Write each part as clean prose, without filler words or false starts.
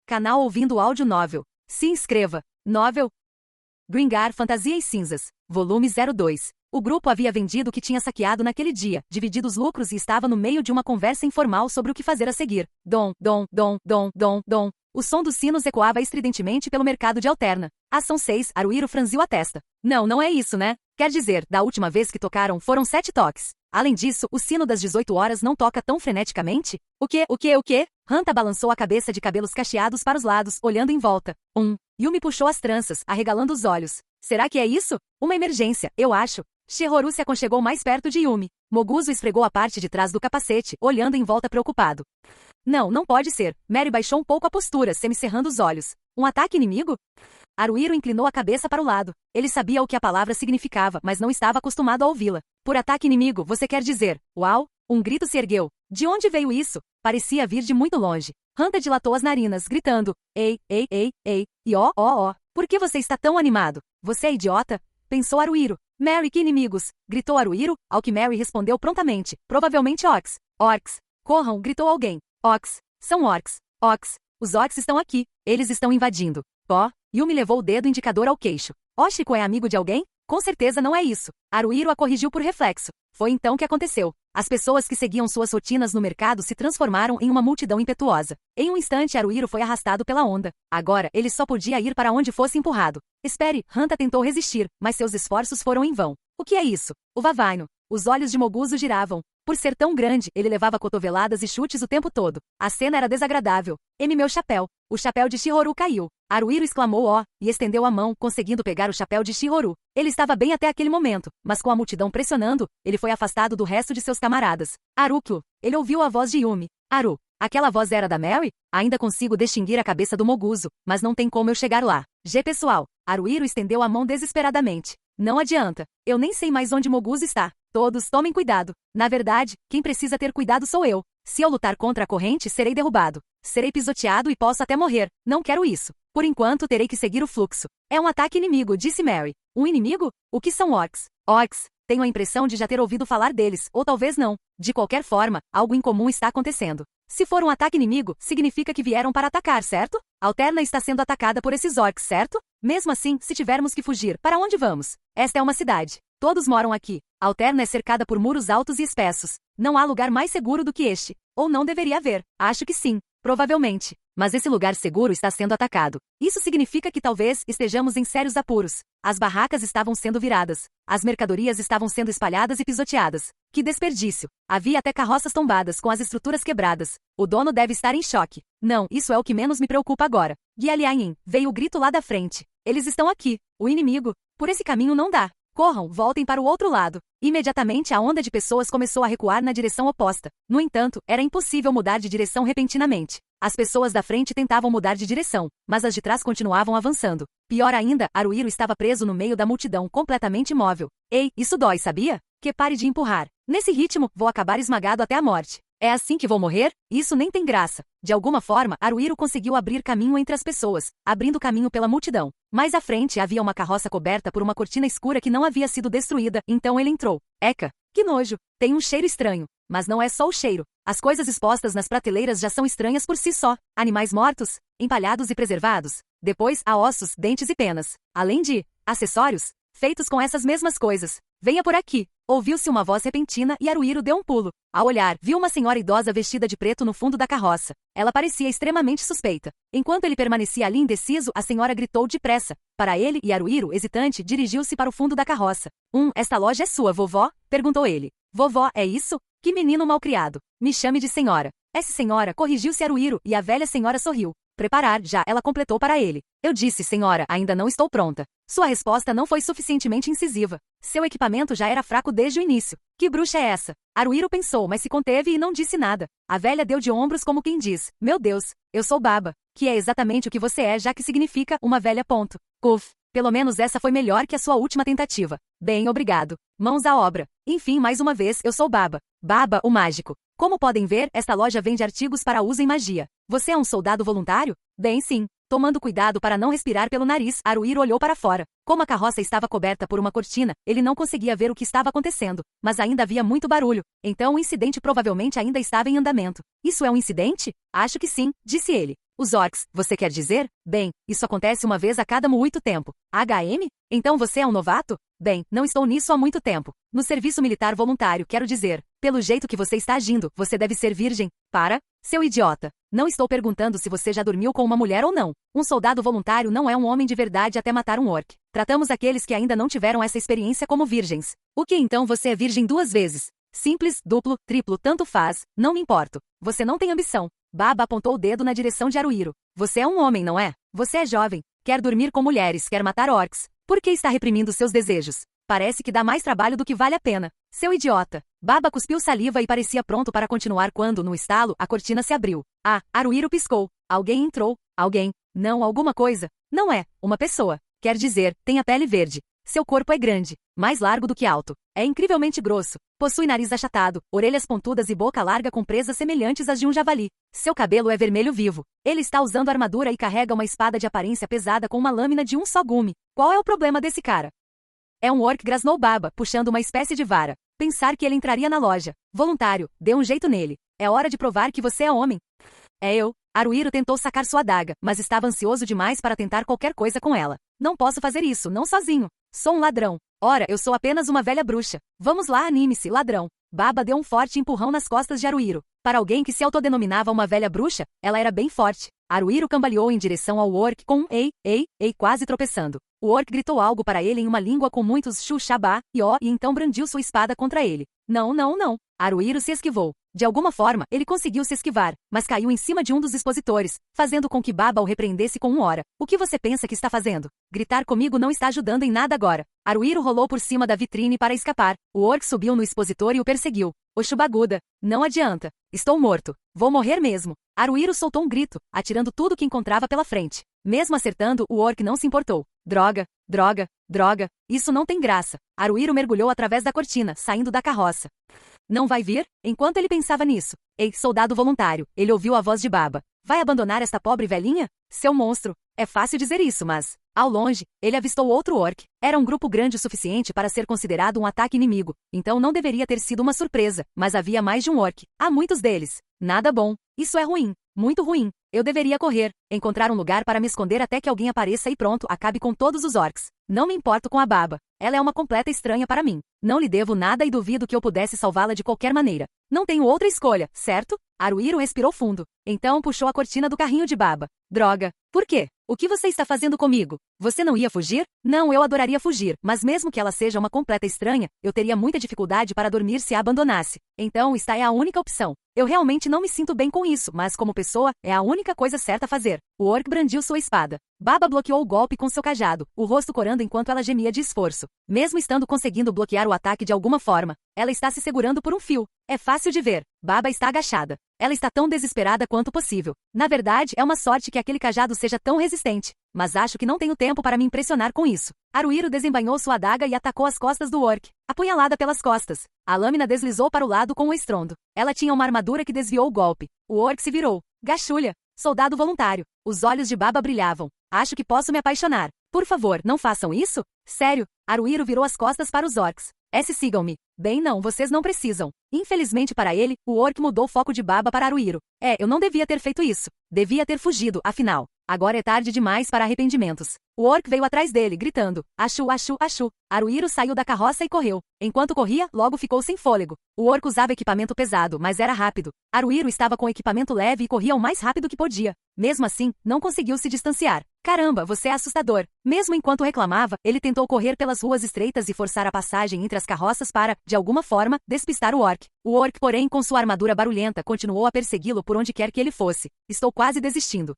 Canal Ouvindo Áudio Novel. Se inscreva. Novel Gringar Fantasias Cinzas. Volume 02. O grupo havia vendido o que tinha saqueado naquele dia, dividido os lucros e estava no meio de uma conversa informal sobre o que fazer a seguir. Dom, dom, dom, dom, dom, dom. O som dos sinos ecoava estridentemente pelo mercado de Alterna. Ação 6, Haruhiro franziu a testa. Não é isso, né? Quer dizer, da última vez que tocaram foram 7 toques. Além disso, o sino das 18 horas não toca tão freneticamente? O quê? Hanta balançou a cabeça de cabelos cacheados para os lados, olhando em volta. Yumi puxou as tranças, arregalando os olhos. Será que é isso? Uma emergência, eu acho. Shihoru se aconchegou mais perto de Yumi. Moguzo esfregou a parte de trás do capacete, olhando em volta preocupado. Não pode ser. Mary baixou um pouco a postura, semicerrando os olhos. Um ataque inimigo? Haruhiro inclinou a cabeça para o lado. Ele sabia o que a palavra significava, mas não estava acostumado a ouvi-la. Por ataque inimigo, você quer dizer, uau? Um grito se ergueu. De onde veio isso? Parecia vir de muito longe. Hanta dilatou as narinas, gritando. Ei. E ó. Por que você está tão animado? Você é idiota? Pensou Haruhiro. Mary, que inimigos? Gritou Haruhiro, ao que Mary respondeu prontamente. Provavelmente orcs. Orcs. Corram, gritou alguém. Orcs. São orcs. Orcs. Os orcs estão aqui. Eles estão invadindo. Yumi levou o dedo indicador ao queixo. Oshiko é amigo de alguém? Com certeza não é isso. Haruhiro a corrigiu por reflexo. Foi então que aconteceu. As pessoas que seguiam suas rotinas no mercado se transformaram em uma multidão impetuosa. Em um instante Haruhiro foi arrastado pela onda. Agora, ele só podia ir para onde fosse empurrado. Espere, Hanta tentou resistir, mas seus esforços foram em vão. O que é isso? O Vavaino. Os olhos de Moguzo giravam. Por ser tão grande, ele levava cotoveladas e chutes o tempo todo. A cena era desagradável. Meu chapéu. O chapéu de Shihoru caiu. Haruhiro exclamou e estendeu a mão, conseguindo pegar o chapéu de Shihoru. Ele estava bem até aquele momento, mas com a multidão pressionando, ele foi afastado do resto de seus camaradas. Haruko. Ele ouviu a voz de Yumi. Haru. Aquela voz era da Mary? Ainda consigo distinguir a cabeça do Moguzo, mas não tem como eu chegar lá. Pessoal. Haruhiro estendeu a mão desesperadamente. Não adianta. Eu nem sei mais onde Moguzo está. Todos tomem cuidado. Na verdade, quem precisa ter cuidado sou eu. Se eu lutar contra a corrente, serei derrubado. Serei pisoteado e posso até morrer. Não quero isso. Por enquanto, terei que seguir o fluxo. É um ataque inimigo, disse Mary. Um inimigo? O que são orcs? Orcs. Tenho a impressão de já ter ouvido falar deles, ou talvez não. De qualquer forma, algo incomum está acontecendo. Se for um ataque inimigo, significa que vieram para atacar, certo? Alterna está sendo atacada por esses orcs, certo? Mesmo assim, se tivermos que fugir, para onde vamos? Esta é uma cidade. Todos moram aqui. Alterna é cercada por muros altos e espessos. Não há lugar mais seguro do que este. Ou não deveria haver. Acho que sim. Provavelmente. Mas esse lugar seguro está sendo atacado. Isso significa que talvez estejamos em sérios apuros. As barracas estavam sendo viradas. As mercadorias estavam sendo espalhadas e pisoteadas. Que desperdício. Havia até carroças tombadas com as estruturas quebradas. O dono deve estar em choque. Não, isso é o que menos me preocupa agora. Guialiain, veio o grito lá da frente. Eles estão aqui. O inimigo. Por esse caminho não dá. Corram, voltem para o outro lado. Imediatamente a onda de pessoas começou a recuar na direção oposta. No entanto, era impossível mudar de direção repentinamente. As pessoas da frente tentavam mudar de direção, mas as de trás continuavam avançando. Pior ainda, Haruhiro estava preso no meio da multidão, completamente imóvel. Ei, isso dói, sabia? Que pare de empurrar. Nesse ritmo, vou acabar esmagado até a morte. É assim que vou morrer? Isso nem tem graça. De alguma forma, Haruhiro conseguiu abrir caminho entre as pessoas, abrindo caminho pela multidão. Mais à frente havia uma carroça coberta por uma cortina escura que não havia sido destruída, então ele entrou. Eca! Que nojo! Tem um cheiro estranho. Mas não é só o cheiro. As coisas expostas nas prateleiras já são estranhas por si só. Animais mortos, empalhados e preservados. Depois, há ossos, dentes e penas. Além de acessórios, feitos com essas mesmas coisas. Venha por aqui. Ouviu-se uma voz repentina e Haruhiro deu um pulo. Ao olhar, viu uma senhora idosa vestida de preto no fundo da carroça. Ela parecia extremamente suspeita. Enquanto ele permanecia ali indeciso, a senhora gritou depressa. Para ele, e Haruhiro, hesitante, dirigiu-se para o fundo da carroça. Esta loja é sua, vovó? Perguntou ele. Vovó, é isso? Que menino malcriado. Me chame de senhora. Essa senhora, corrigiu-se Haruhiro, e a velha senhora sorriu. Preparar, já, ela completou para ele. Eu disse, senhora, ainda não estou pronta. Sua resposta não foi suficientemente incisiva. Seu equipamento já era fraco desde o início. Que bruxa é essa? Haruhiro pensou, mas se conteve e não disse nada. A velha deu de ombros como quem diz, meu Deus, eu sou Baba. Que é exatamente o que você é, já que significa uma velha ponto. Uf, pelo menos essa foi melhor que a sua última tentativa. Bem, obrigado. Mãos à obra. Enfim, mais uma vez, eu sou Baba. Baba, o mágico. Como podem ver, esta loja vende artigos para uso em magia. Você é um soldado voluntário? Bem, sim. Tomando cuidado para não respirar pelo nariz, Haruhiro olhou para fora. Como a carroça estava coberta por uma cortina, ele não conseguia ver o que estava acontecendo, mas ainda havia muito barulho, então o incidente provavelmente ainda estava em andamento. Isso é um incidente? Acho que sim, disse ele. Os orcs, você quer dizer? Bem, isso acontece uma vez a cada muito tempo. HM? Então você é um novato? Bem, não estou nisso há muito tempo. No serviço militar voluntário, quero dizer. Pelo jeito que você está agindo, você deve ser virgem. Para, seu idiota. Não estou perguntando se você já dormiu com uma mulher ou não. Um soldado voluntário não é um homem de verdade até matar um orc. Tratamos aqueles que ainda não tiveram essa experiência como virgens. O que então você é virgem 2 vezes? Simples, duplo, triplo, tanto faz, não me importo. Você não tem ambição. Baba apontou o dedo na direção de Haruhiro. Você é um homem, não é? Você é jovem. Quer dormir com mulheres, quer matar orcs. Por que está reprimindo seus desejos? Parece que dá mais trabalho do que vale a pena. Seu idiota. Baba cuspiu saliva e parecia pronto para continuar quando, no estalo, a cortina se abriu. Ah, Haruhiro piscou. Alguém entrou. Alguém. Não, alguma coisa. Não é. Uma pessoa. Quer dizer, tem a pele verde. Seu corpo é grande, mais largo do que alto. É incrivelmente grosso. Possui nariz achatado, orelhas pontudas e boca larga com presas semelhantes às de um javali. Seu cabelo é vermelho vivo. Ele está usando armadura e carrega uma espada de aparência pesada com uma lâmina de um só gume. Qual é o problema desse cara? É um orc, grasnou Baba, puxando uma espécie de vara. Pensar que ele entraria na loja. Voluntário, dê um jeito nele. É hora de provar que você é homem. É eu. Haruhiro tentou sacar sua adaga, mas estava ansioso demais para tentar qualquer coisa com ela. Não posso fazer isso, não sozinho. Sou um ladrão. Ora, eu sou apenas uma velha bruxa. Vamos lá, anime-se, ladrão. Baba deu um forte empurrão nas costas de Haruhiro. Para alguém que se autodenominava uma velha bruxa, ela era bem forte. Haruhiro cambaleou em direção ao orc com um ei, ei, ei, quase tropeçando. O orc gritou algo para ele em uma língua com muitos xu-xabá e ó, e então brandiu sua espada contra ele. Não, não, não. Haruhiro se esquivou. De alguma forma, ele conseguiu se esquivar, mas caiu em cima de um dos expositores, fazendo com que Baba o repreendesse com um ora. O que você pensa que está fazendo? Gritar comigo não está ajudando em nada agora. Haruhiro rolou por cima da vitrine para escapar. O orc subiu no expositor e o perseguiu. Oxubaguda. Não adianta. Estou morto. Vou morrer mesmo. Haruhiro soltou um grito, atirando tudo que encontrava pela frente. Mesmo acertando, o orc não se importou. Droga, droga, droga. Isso não tem graça. Haruhiro mergulhou através da cortina, saindo da carroça. Não vai vir? Enquanto ele pensava nisso. Ei, soldado voluntário, ele ouviu a voz de Baba. Vai abandonar esta pobre velhinha? Seu monstro. É fácil dizer isso, mas... Ao longe, ele avistou outro orc. Era um grupo grande o suficiente para ser considerado um ataque inimigo, então não deveria ter sido uma surpresa, mas havia mais de um orc. Há muitos deles. Nada bom. Isso é ruim. Muito ruim. Eu deveria correr, encontrar um lugar para me esconder até que alguém apareça e pronto, acabe com todos os orcs. Não me importo com a Baba. Ela é uma completa estranha para mim. Não lhe devo nada e duvido que eu pudesse salvá-la de qualquer maneira. Não tenho outra escolha, certo? Haruhiro respirou fundo. Então puxou a cortina do carrinho de Baba. Droga. Por quê? O que você está fazendo comigo? Você não ia fugir? Não, eu adoraria fugir, mas mesmo que ela seja uma completa estranha, eu teria muita dificuldade para dormir se a abandonasse. Então, esta é a única opção. Eu realmente não me sinto bem com isso, mas como pessoa, é a única coisa certa a fazer. O orc brandiu sua espada. Baba bloqueou o golpe com seu cajado, o rosto corando enquanto ela gemia de esforço. Mesmo estando conseguindo bloquear o ataque de alguma forma, ela está se segurando por um fio. É fácil de ver. Baba está agachada. Ela está tão desesperada quanto possível. Na verdade, é uma sorte que aquele cajado seja tão resistente. Mas acho que não tenho tempo para me impressionar com isso. Haruhiro desembainhou sua adaga e atacou as costas do orc. Apunhalada pelas costas. A lâmina deslizou para o lado com um estrondo. Ela tinha uma armadura que desviou o golpe. O orc se virou. Gachulha. Soldado voluntário. Os olhos de Baba brilhavam. Acho que posso me apaixonar. Por favor, não façam isso? Sério? Haruhiro virou as costas para os orcs. Sigam-me. Bem não, vocês não precisam. Infelizmente para ele, o orc mudou o foco de Baba para Haruhiro. Eu não devia ter feito isso. Devia ter fugido, afinal. Agora é tarde demais para arrependimentos. O orc veio atrás dele, gritando. Achu, achu, achu. Haruhiro saiu da carroça e correu. Enquanto corria, logo ficou sem fôlego. O orc usava equipamento pesado, mas era rápido. Haruhiro estava com equipamento leve e corria o mais rápido que podia. Mesmo assim, não conseguiu se distanciar. Caramba, você é assustador. Mesmo enquanto reclamava, ele tentou correr pelas ruas estreitas e forçar a passagem entre as carroças para, de alguma forma, despistar o orc. O orc, porém, com sua armadura barulhenta, continuou a persegui-lo por onde quer que ele fosse. Estou quase desistindo.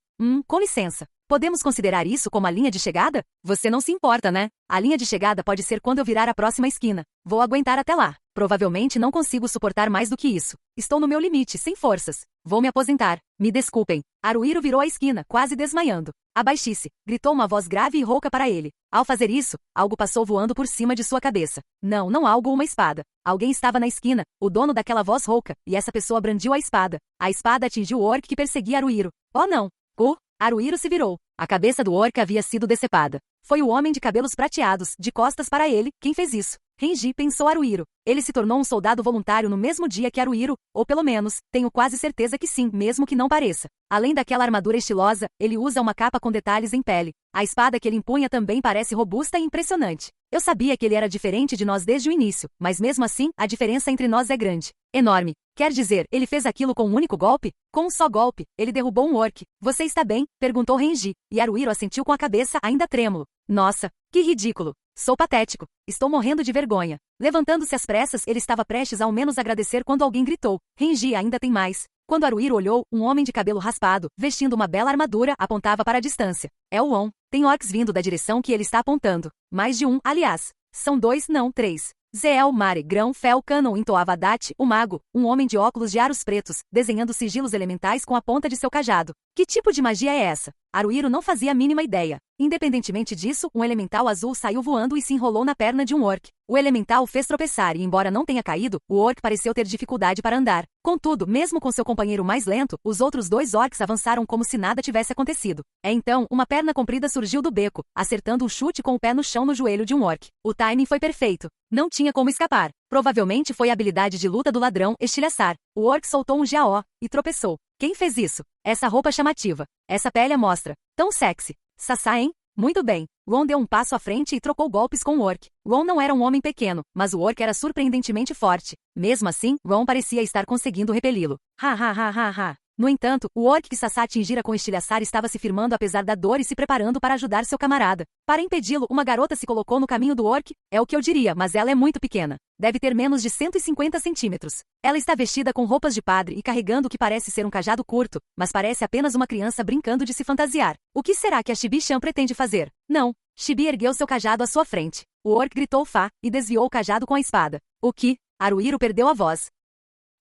Com licença. Podemos considerar isso como a linha de chegada? Você não se importa, né? A linha de chegada pode ser quando eu virar a próxima esquina. Vou aguentar até lá. Provavelmente não consigo suportar mais do que isso. Estou no meu limite, sem forças. Vou me aposentar. Me desculpem. Haruhiro virou a esquina, quase desmaiando. Abaixe-se, gritou uma voz grave e rouca para ele. Ao fazer isso, algo passou voando por cima de sua cabeça. Não algo, uma espada. Alguém estava na esquina, o dono daquela voz rouca, e essa pessoa brandiu a espada. A espada atingiu o orc que perseguia Haruhiro. Oh não! Haruhiro se virou. A cabeça do orc havia sido decepada. Foi o homem de cabelos prateados, de costas para ele, quem fez isso. Renji, pensou Haruhiro. Ele se tornou um soldado voluntário no mesmo dia que Haruhiro, ou pelo menos, tenho quase certeza que sim, mesmo que não pareça. Além daquela armadura estilosa, ele usa uma capa com detalhes em pele. A espada que ele empunha também parece robusta e impressionante. Eu sabia que ele era diferente de nós desde o início, mas mesmo assim, a diferença entre nós é grande. Enorme. Quer dizer, ele fez aquilo com um único golpe? Com um só golpe, ele derrubou um orc. Você está bem? Perguntou Renji, e Haruhiro assentiu com a cabeça ainda trêmulo. Nossa, que ridículo. Sou patético. Estou morrendo de vergonha. Levantando-se às pressas, ele estava prestes a ao menos agradecer quando alguém gritou. Renji, ainda tem mais. Quando Haruhiro olhou, um homem de cabelo raspado, vestindo uma bela armadura, apontava para a distância. É o On. Tem orcs vindo da direção que ele está apontando. Mais de um, aliás. São 2, não 3. Zeel Mare Grão Fel Canon entoava Haddad, o mago, um homem de óculos de aros pretos, desenhando sigilos elementais com a ponta de seu cajado. Que tipo de magia é essa? Haruhiro não fazia a mínima ideia. Independentemente disso, um elemental azul saiu voando e se enrolou na perna de um orc. O elemental o fez tropeçar e, embora não tenha caído, o orc pareceu ter dificuldade para andar. Contudo, mesmo com seu companheiro mais lento, os outros 2 orcs avançaram como se nada tivesse acontecido. Então, uma perna comprida surgiu do beco, acertando um chute com o pé no chão no joelho de um orc. O timing foi perfeito. Não tinha como escapar. Provavelmente foi a habilidade de luta do ladrão estilhaçar. O orc soltou um jaó e tropeçou. Quem fez isso? Essa roupa chamativa. Essa pele à mostra. Tão sexy. Sassá, hein? Muito bem. Ron deu um passo à frente e trocou golpes com o orc. Ron não era um homem pequeno, mas o orc era surpreendentemente forte. Mesmo assim, Ron parecia estar conseguindo repeli-lo. Ha ha ha ha ha. No entanto, o orc que Sassá atingira com estilhaçar estava se firmando apesar da dor e se preparando para ajudar seu camarada. Para impedi-lo, uma garota se colocou no caminho do orc. É o que eu diria, mas ela é muito pequena. Deve ter menos de 150 centímetros. Ela está vestida com roupas de padre e carregando o que parece ser um cajado curto, mas parece apenas uma criança brincando de se fantasiar. O que será que a Chibi-chan pretende fazer? Não. Chibi ergueu seu cajado à sua frente. O orc gritou Fá e desviou o cajado com a espada. O que? Haruhiro perdeu a voz.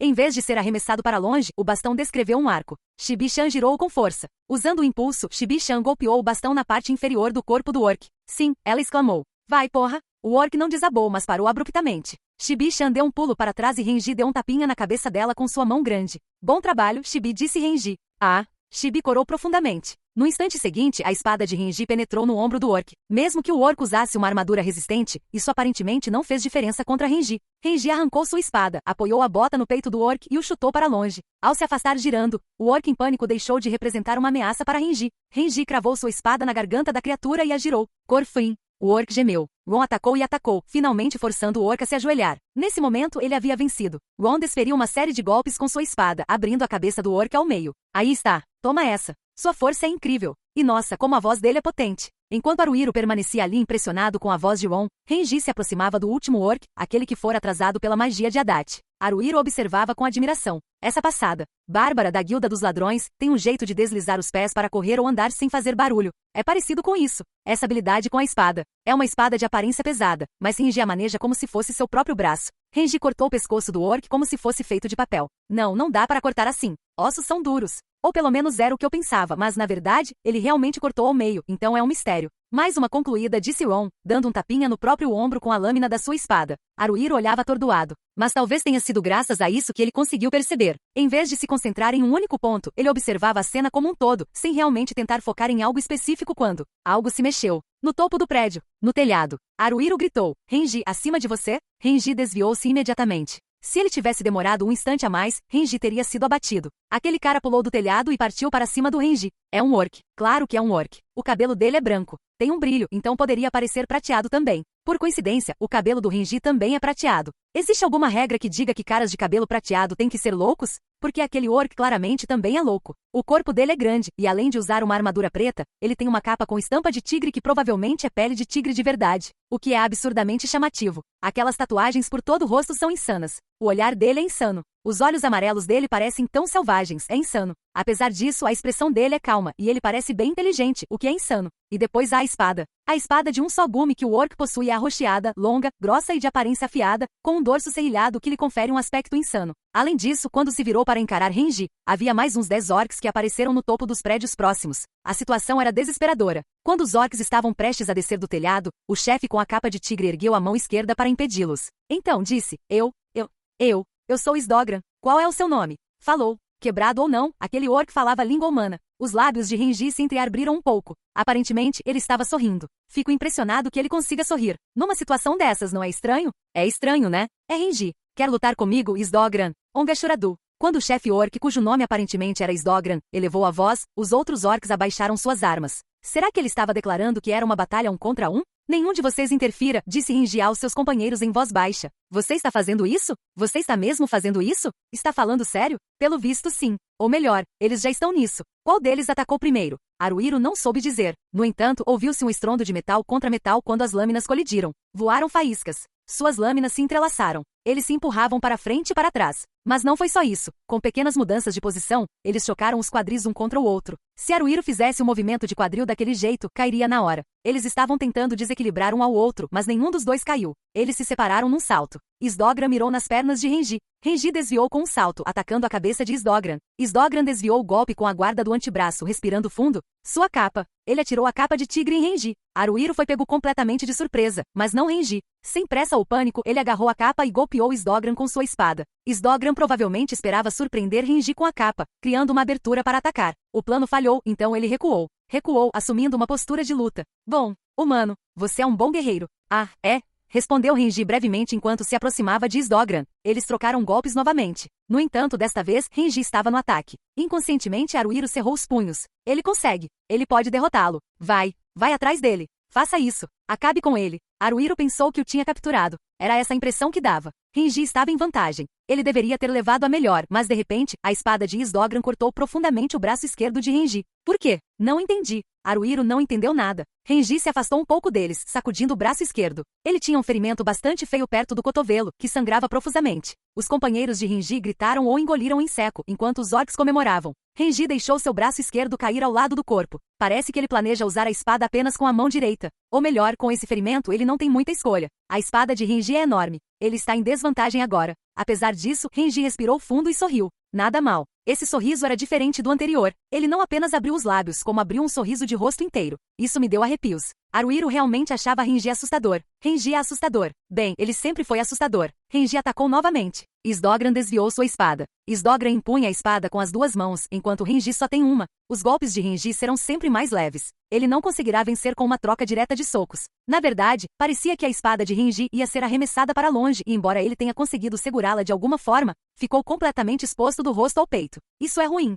Em vez de ser arremessado para longe, o bastão descreveu um arco. Chibi-chan girou com força. Usando o impulso, Chibi-chan golpeou o bastão na parte inferior do corpo do orc. Sim, ela exclamou. Vai, porra! O orc não desabou, mas parou abruptamente. Chibi-chan deu um pulo para trás e Renji deu um tapinha na cabeça dela com sua mão grande. Bom trabalho, Chibi, disse Renji. Ah! Chibi corou profundamente. No instante seguinte, a espada de Renji penetrou no ombro do orc. Mesmo que o orc usasse uma armadura resistente, isso aparentemente não fez diferença contra Renji. Renji arrancou sua espada, apoiou a bota no peito do orc e o chutou para longe. Ao se afastar girando, o orc em pânico deixou de representar uma ameaça para Renji. Renji cravou sua espada na garganta da criatura e a girou. Corfim. O orc gemeu. Ron atacou e atacou, finalmente forçando o orc a se ajoelhar. Nesse momento, ele havia vencido. Ron desferiu uma série de golpes com sua espada, abrindo a cabeça do orc ao meio. Aí está. Toma essa. Sua força é incrível. E nossa, como a voz dele é potente. Enquanto Haruhiro permanecia ali impressionado com a voz de Ron, Renji se aproximava do último orc, aquele que fora atrasado pela magia de Haddad. Haruhiro observava com admiração. Essa passada. Bárbara, da Guilda dos Ladrões, tem um jeito de deslizar os pés para correr ou andar sem fazer barulho. É parecido com isso. Essa habilidade com a espada. É uma espada de aparência pesada, mas Renji a maneja como se fosse seu próprio braço. Renji cortou o pescoço do orc como se fosse feito de papel. Não dá para cortar assim. Ossos são duros. Ou pelo menos era o que eu pensava, mas na verdade, ele realmente cortou ao meio, então é um mistério. Mais uma concluída, disse Ron, dando um tapinha no próprio ombro com a lâmina da sua espada. Haruhiro olhava atordoado. Mas talvez tenha sido graças a isso que ele conseguiu perceber. Em vez de se concentrar em um único ponto, ele observava a cena como um todo, sem realmente tentar focar em algo específico quando algo se mexeu. No topo do prédio. No telhado. Haruhiro gritou. Renji, acima de você? Renji desviou-se imediatamente. Se ele tivesse demorado um instante a mais, Renji teria sido abatido. Aquele cara pulou do telhado e partiu para cima do Renji. É um orc. Claro que é um orc. O cabelo dele é branco. Tem um brilho, então poderia parecer prateado também. Por coincidência, o cabelo do Renji também é prateado. Existe alguma regra que diga que caras de cabelo prateado têm que ser loucos? Porque aquele orc claramente também é louco. O corpo dele é grande, e além de usar uma armadura preta, ele tem uma capa com estampa de tigre que provavelmente é pele de tigre de verdade. O que é absurdamente chamativo. Aquelas tatuagens por todo o rosto são insanas. O olhar dele é insano. Os olhos amarelos dele parecem tão selvagens, é insano. Apesar disso, a expressão dele é calma, e ele parece bem inteligente, o que é insano. E depois há a espada. A espada de um só gume que o orc possui é arroxeada, longa, grossa e de aparência afiada, com um dorso serrilhado que lhe confere um aspecto insano. Além disso, quando se virou para encarar Renji, havia mais uns 10 orcs que apareceram no topo dos prédios próximos. A situação era desesperadora. Quando os orcs estavam prestes a descer do telhado, o chefe com a capa de tigre ergueu a mão esquerda para impedi-los. Então disse, eu sou Sdogran. Qual é o seu nome? Falou. Quebrado ou não, aquele orc falava língua humana. Os lábios de Renji se entreabriram um pouco. Aparentemente, ele estava sorrindo. Fico impressionado que ele consiga sorrir. Numa situação dessas, não é estranho? É estranho, né? É Renji. Quer lutar comigo, Isdogran? Ongashuradu. Quando o chefe orc, cujo nome aparentemente era Isdogran, elevou a voz, os outros orcs abaixaram suas armas. Será que ele estava declarando que era uma batalha 1 contra 1? Nenhum de vocês interfira, disse Renji aos seus companheiros em voz baixa. Você está fazendo isso? Você está mesmo fazendo isso? Está falando sério? Pelo visto, sim. Ou melhor, eles já estão nisso. Qual deles atacou primeiro? Haruhiro não soube dizer. No entanto, ouviu-se um estrondo de metal contra metal quando as lâminas colidiram. Voaram faíscas. Suas lâminas se entrelaçaram. Eles se empurravam para frente e para trás. Mas não foi só isso. Com pequenas mudanças de posição, eles chocaram os quadris um contra o outro. Se Haruhiro fizesse o movimento de quadril daquele jeito, cairia na hora. Eles estavam tentando desequilibrar um ao outro, mas nenhum dos dois caiu. Eles se separaram num salto. Isdogran mirou nas pernas de Renji. Renji desviou com um salto, atacando a cabeça de Isdogran. Isdogran desviou o golpe com a guarda do antebraço, respirando fundo. Sua capa. Ele atirou a capa de tigre em Renji. Haruhiro foi pego completamente de surpresa, mas não Renji. Sem pressa ou pânico, ele agarrou a capa e golpeou Isdogran com sua espada. Isdogran provavelmente esperava surpreender Renji com a capa, criando uma abertura para atacar. O plano falhou, então ele recuou. Recuou, assumindo uma postura de luta. Bom, humano, você é um bom guerreiro. Ah, é? Respondeu Renji brevemente enquanto se aproximava de Isdogran. Eles trocaram golpes novamente. No entanto, desta vez, Renji estava no ataque. Inconscientemente, Haruhiro cerrou os punhos. Ele consegue. Ele pode derrotá-lo. Vai atrás dele. Faça isso. Acabe com ele. Haruhiro pensou que o tinha capturado. Era essa a impressão que dava. Renji estava em vantagem. Ele deveria ter levado a melhor, mas de repente, a espada de Isdogran cortou profundamente o braço esquerdo de Renji. Por quê? Não entendi. Haruhiro não entendeu nada. Renji se afastou um pouco deles, sacudindo o braço esquerdo. Ele tinha um ferimento bastante feio perto do cotovelo, que sangrava profusamente. Os companheiros de Renji gritaram ou engoliram em seco, enquanto os orcs comemoravam. Renji deixou seu braço esquerdo cair ao lado do corpo. Parece que ele planeja usar a espada apenas com a mão direita. Ou melhor, com esse ferimento ele não tem muita escolha. A espada de Renji é enorme. Ele está em desvantagem agora. Apesar disso, Renji respirou fundo e sorriu. Nada mal. Esse sorriso era diferente do anterior. Ele não apenas abriu os lábios, como abriu um sorriso de rosto inteiro. Isso me deu arrepios. Haruhiro realmente achava Renji assustador. Renji é assustador. Bem, ele sempre foi assustador. Renji atacou novamente. Isdogran desviou sua espada. Isdogran empunha a espada com as duas mãos, enquanto Renji só tem uma. Os golpes de Renji serão sempre mais leves. Ele não conseguirá vencer com uma troca direta de socos. Na verdade, parecia que a espada de Renji ia ser arremessada para longe e, embora ele tenha conseguido segurá-la de alguma forma, ficou completamente exposto do rosto ao peito. Isso é ruim.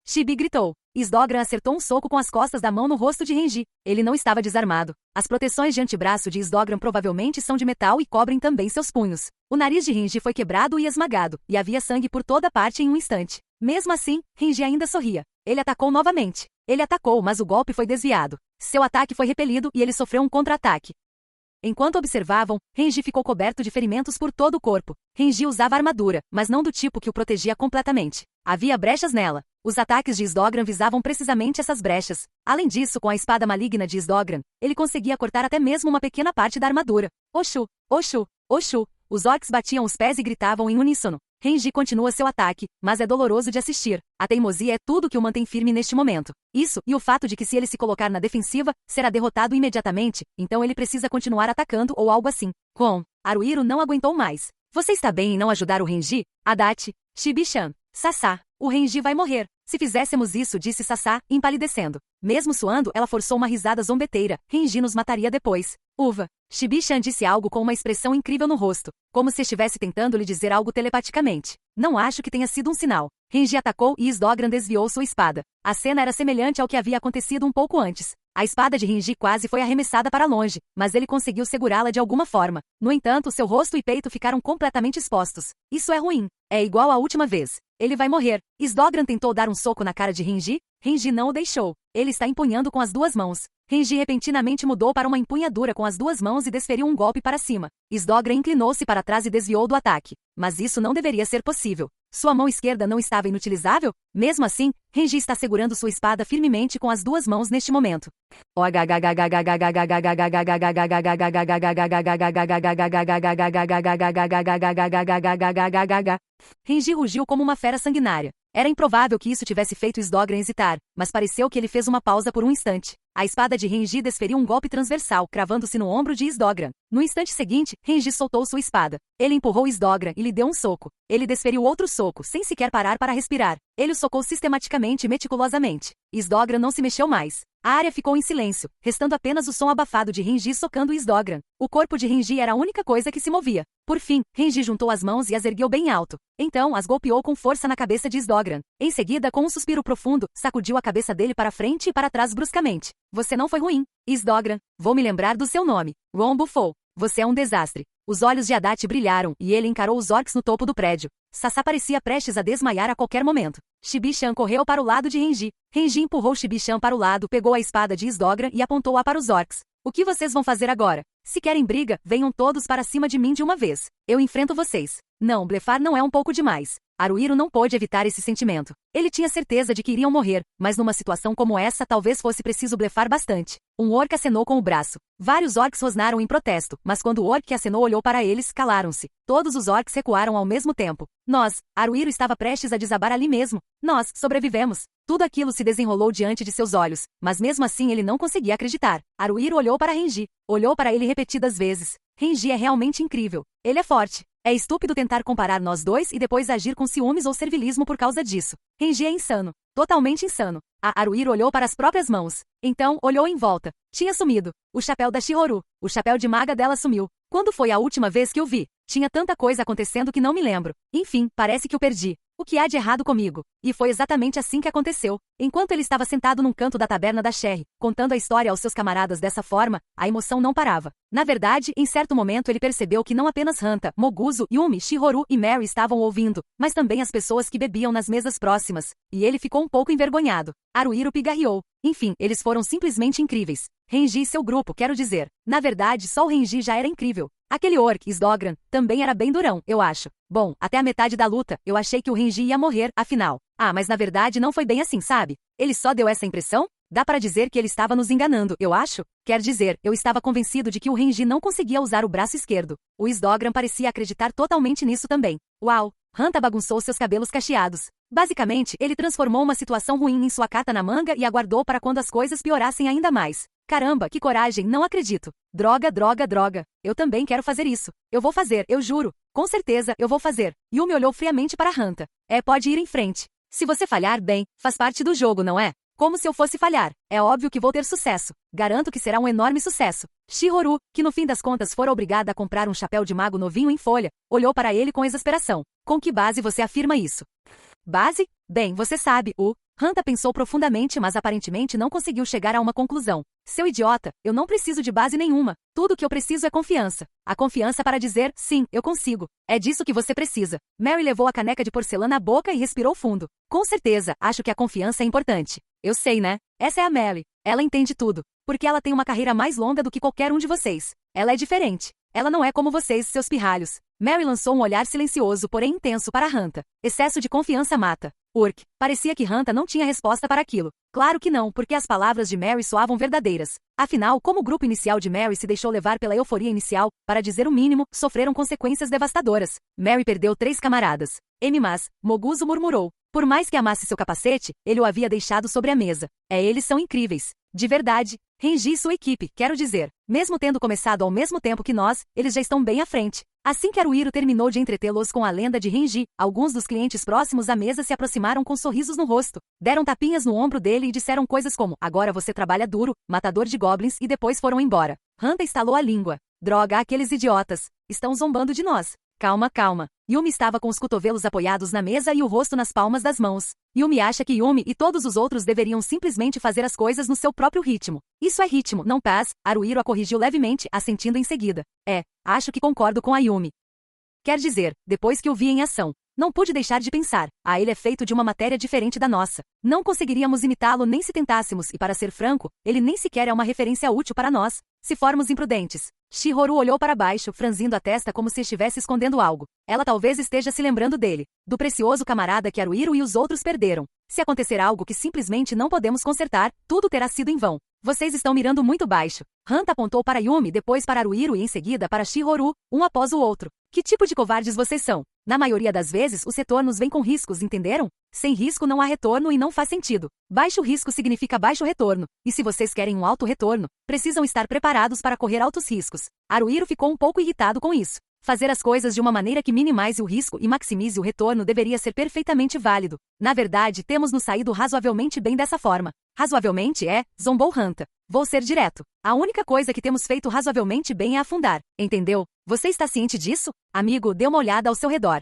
Shibi gritou. Isdogran acertou um soco com as costas da mão no rosto de Renji. Ele não estava desarmado. As proteções de antebraço de Isdogran provavelmente são de metal e cobrem também seus punhos. O nariz de Renji foi quebrado e esmagado, e havia sangue por toda parte em um instante. Mesmo assim, Renji ainda sorria. Ele atacou novamente. Ele atacou, mas o golpe foi desviado. Seu ataque foi repelido e ele sofreu um contra-ataque. Enquanto observavam, Renji ficou coberto de ferimentos por todo o corpo. Renji usava armadura, mas não do tipo que o protegia completamente. Havia brechas nela. Os ataques de Isdogran visavam precisamente essas brechas. Além disso, com a espada maligna de Isdogran, ele conseguia cortar até mesmo uma pequena parte da armadura. Oshu! Oshu! Oshu! Os orcs batiam os pés e gritavam em uníssono. Renji continua seu ataque, mas é doloroso de assistir. A teimosia é tudo que o mantém firme neste momento. Isso, e o fato de que se ele se colocar na defensiva, será derrotado imediatamente, então ele precisa continuar atacando ou algo assim. Haruhiro não aguentou mais. Você está bem em não ajudar o Renji? Adachi, Shibi-chan, Sasá. O Renji vai morrer. Se fizéssemos isso, disse Sasá, empalidecendo. Mesmo suando, ela forçou uma risada zombeteira. Renji nos mataria depois. Uva. Shibi-chan disse algo com uma expressão incrível no rosto, como se estivesse tentando lhe dizer algo telepaticamente. Não acho que tenha sido um sinal. Renji atacou e Isdogran desviou sua espada. A cena era semelhante ao que havia acontecido um pouco antes. A espada de Renji quase foi arremessada para longe, mas ele conseguiu segurá-la de alguma forma. No entanto, seu rosto e peito ficaram completamente expostos. Isso é ruim. É igual à última vez. Ele vai morrer. Isdogran tentou dar um soco na cara de Renji. Renji não o deixou. Ele está empunhando com as duas mãos. Renji repentinamente mudou para uma empunhadura com as duas mãos e desferiu um golpe para cima. Isdogran inclinou-se para trás e desviou do ataque. Mas isso não deveria ser possível. Sua mão esquerda não estava inutilizável? Mesmo assim, Renji está segurando sua espada firmemente com as duas mãos neste momento. Renji rugiu como uma fera sanguinária. Era improvável que isso tivesse feito Sdogran hesitar, mas pareceu que ele fez uma pausa por um instante. A espada de Renji desferiu um golpe transversal, cravando-se no ombro de Sdogran. No instante seguinte, Renji soltou sua espada. Ele empurrou Sdogran e lhe deu um soco. Ele desferiu outro soco, sem sequer parar para respirar. Ele o socou sistematicamente e meticulosamente. Sdogran não se mexeu mais. A área ficou em silêncio, restando apenas o som abafado de Renji socando Sdogran. O corpo de Renji era a única coisa que se movia. Por fim, Renji juntou as mãos e as ergueu bem alto. Então, as golpeou com força na cabeça de Sdogran. Em seguida, com um suspiro profundo, sacudiu a cabeça dele para frente e para trás bruscamente. Você não foi ruim, Sdogran. Vou me lembrar do seu nome. Ron bufou. Você é um desastre. Os olhos de Adachi brilharam, e ele encarou os orcs no topo do prédio. Sasá parecia prestes a desmaiar a qualquer momento. Shibi-chan correu para o lado de Renji. Renji empurrou Shibi-chan para o lado, pegou a espada de Sdogran e apontou-a para os orcs. O que vocês vão fazer agora? Se querem briga, venham todos para cima de mim de uma vez. Eu enfrento vocês. Não, blefar não é um pouco demais. Haruhiro não pôde evitar esse sentimento. Ele tinha certeza de que iriam morrer, mas numa situação como essa talvez fosse preciso blefar bastante. Um orc acenou com o braço. Vários orcs rosnaram em protesto, mas quando o orc que acenou olhou para eles, calaram-se. Todos os orcs recuaram ao mesmo tempo. Haruhiro estava prestes a desabar ali mesmo. Nós sobrevivemos. Tudo aquilo se desenrolou diante de seus olhos, mas mesmo assim ele não conseguia acreditar. Haruhiro olhou para Renji. Olhou para ele repetidas vezes. Renji é realmente incrível. Ele é forte. É estúpido tentar comparar nós dois e depois agir com ciúmes ou servilismo por causa disso. Renji é insano. Totalmente insano. Haruhiro olhou para as próprias mãos. Então, olhou em volta. Tinha sumido. O chapéu da Shihoru. O chapéu de maga dela sumiu. Quando foi a última vez que o vi? Tinha tanta coisa acontecendo que não me lembro. Enfim, parece que o perdi. O que há de errado comigo? E foi exatamente assim que aconteceu. Enquanto ele estava sentado num canto da taberna da Sherry, contando a história aos seus camaradas dessa forma, a emoção não parava. Na verdade, em certo momento ele percebeu que não apenas Hanta, Moguzo, Yumi, Shihoru e Mary estavam ouvindo, mas também as pessoas que bebiam nas mesas próximas. E ele ficou um pouco envergonhado. Haruhiro pigarreou. Enfim, eles foram simplesmente incríveis. Renji e seu grupo, quero dizer. Na verdade, só o Renji já era incrível. Aquele orc, Sdogran, também era bem durão, eu acho. Bom, até a metade da luta, eu achei que o Renji ia morrer, afinal. Mas na verdade não foi bem assim, sabe? Ele só deu essa impressão? Dá para dizer que ele estava nos enganando, eu acho? Quer dizer, eu estava convencido de que o Renji não conseguia usar o braço esquerdo. O Sdogran parecia acreditar totalmente nisso também. Uau! Hanta bagunçou seus cabelos cacheados. Basicamente, ele transformou uma situação ruim em sua carta na manga e aguardou para quando as coisas piorassem ainda mais. Caramba, que coragem, não acredito. Droga, droga, droga. Eu também quero fazer isso. Eu vou fazer, eu juro. Com certeza, eu vou fazer. Yumi olhou friamente para Hanta. Pode ir em frente. Se você falhar, bem, faz parte do jogo, não é? Como se eu fosse falhar. É óbvio que vou ter sucesso. Garanto que será um enorme sucesso. Shihoru, que no fim das contas fora obrigada a comprar um chapéu de mago novinho em folha, olhou para ele com exasperação. Com que base você afirma isso? Base? Bem, você sabe, Hanta pensou profundamente, mas aparentemente não conseguiu chegar a uma conclusão. Seu idiota, eu não preciso de base nenhuma. Tudo que eu preciso é confiança. A confiança para dizer, sim, eu consigo. É disso que você precisa. Mary levou a caneca de porcelana à boca e respirou fundo. Com certeza, acho que a confiança é importante. Eu sei, né? Essa é a Mary. Ela entende tudo. Porque ela tem uma carreira mais longa do que qualquer um de vocês. Ela é diferente. Ela não é como vocês, seus pirralhos. Mary lançou um olhar silencioso, porém intenso para Hanta. Excesso de confiança mata. Urk. Parecia que Hanta não tinha resposta para aquilo. Claro que não, porque as palavras de Mary soavam verdadeiras. Afinal, como o grupo inicial de Mary se deixou levar pela euforia inicial, para dizer o mínimo, sofreram consequências devastadoras. Mary perdeu 3 camaradas. Mas, Moguzo murmurou. Por mais que amasse seu capacete, ele o havia deixado sobre a mesa. Eles são incríveis. De verdade. Renji e sua equipe, quero dizer. Mesmo tendo começado ao mesmo tempo que nós, eles já estão bem à frente. Assim que Haruhiro terminou de entretê-los com a lenda de Renji, alguns dos clientes próximos à mesa se aproximaram com sorrisos no rosto. Deram tapinhas no ombro dele e disseram coisas como, agora você trabalha duro, matador de goblins, e depois foram embora. Hanta estalou a língua. Droga, aqueles idiotas. Estão zombando de nós. Calma, calma. Yumi estava com os cotovelos apoiados na mesa e o rosto nas palmas das mãos. Yumi acha que Yumi e todos os outros deveriam simplesmente fazer as coisas no seu próprio ritmo. Isso é ritmo, não paz. Haruhiro a corrigiu levemente, assentindo em seguida. Acho que concordo com a Yumi. Quer dizer, depois que o vi em ação, não pude deixar de pensar. Ele é feito de uma matéria diferente da nossa. Não conseguiríamos imitá-lo nem se tentássemos e, para ser franco, ele nem sequer é uma referência útil para nós, se formos imprudentes. Shihoru olhou para baixo, franzindo a testa como se estivesse escondendo algo. Ela talvez esteja se lembrando dele, do precioso camarada que Haruhiro e os outros perderam. Se acontecer algo que simplesmente não podemos consertar, tudo terá sido em vão. Vocês estão mirando muito baixo. Hanta apontou para Yumi, depois para Haruhiro e em seguida para Shihoru, um após o outro. Que tipo de covardes vocês são? Na maioria das vezes, os retornos vêm com riscos, entenderam? Sem risco não há retorno e não faz sentido. Baixo risco significa baixo retorno, e se vocês querem um alto retorno, precisam estar preparados para correr altos riscos. Haruhiro ficou um pouco irritado com isso. Fazer as coisas de uma maneira que minimize o risco e maximize o retorno deveria ser perfeitamente válido. Na verdade, temos nos saído razoavelmente bem dessa forma. Razoavelmente zombou Hanta. Vou ser direto. A única coisa que temos feito razoavelmente bem é afundar. Entendeu? Você está ciente disso? Amigo, dê uma olhada ao seu redor.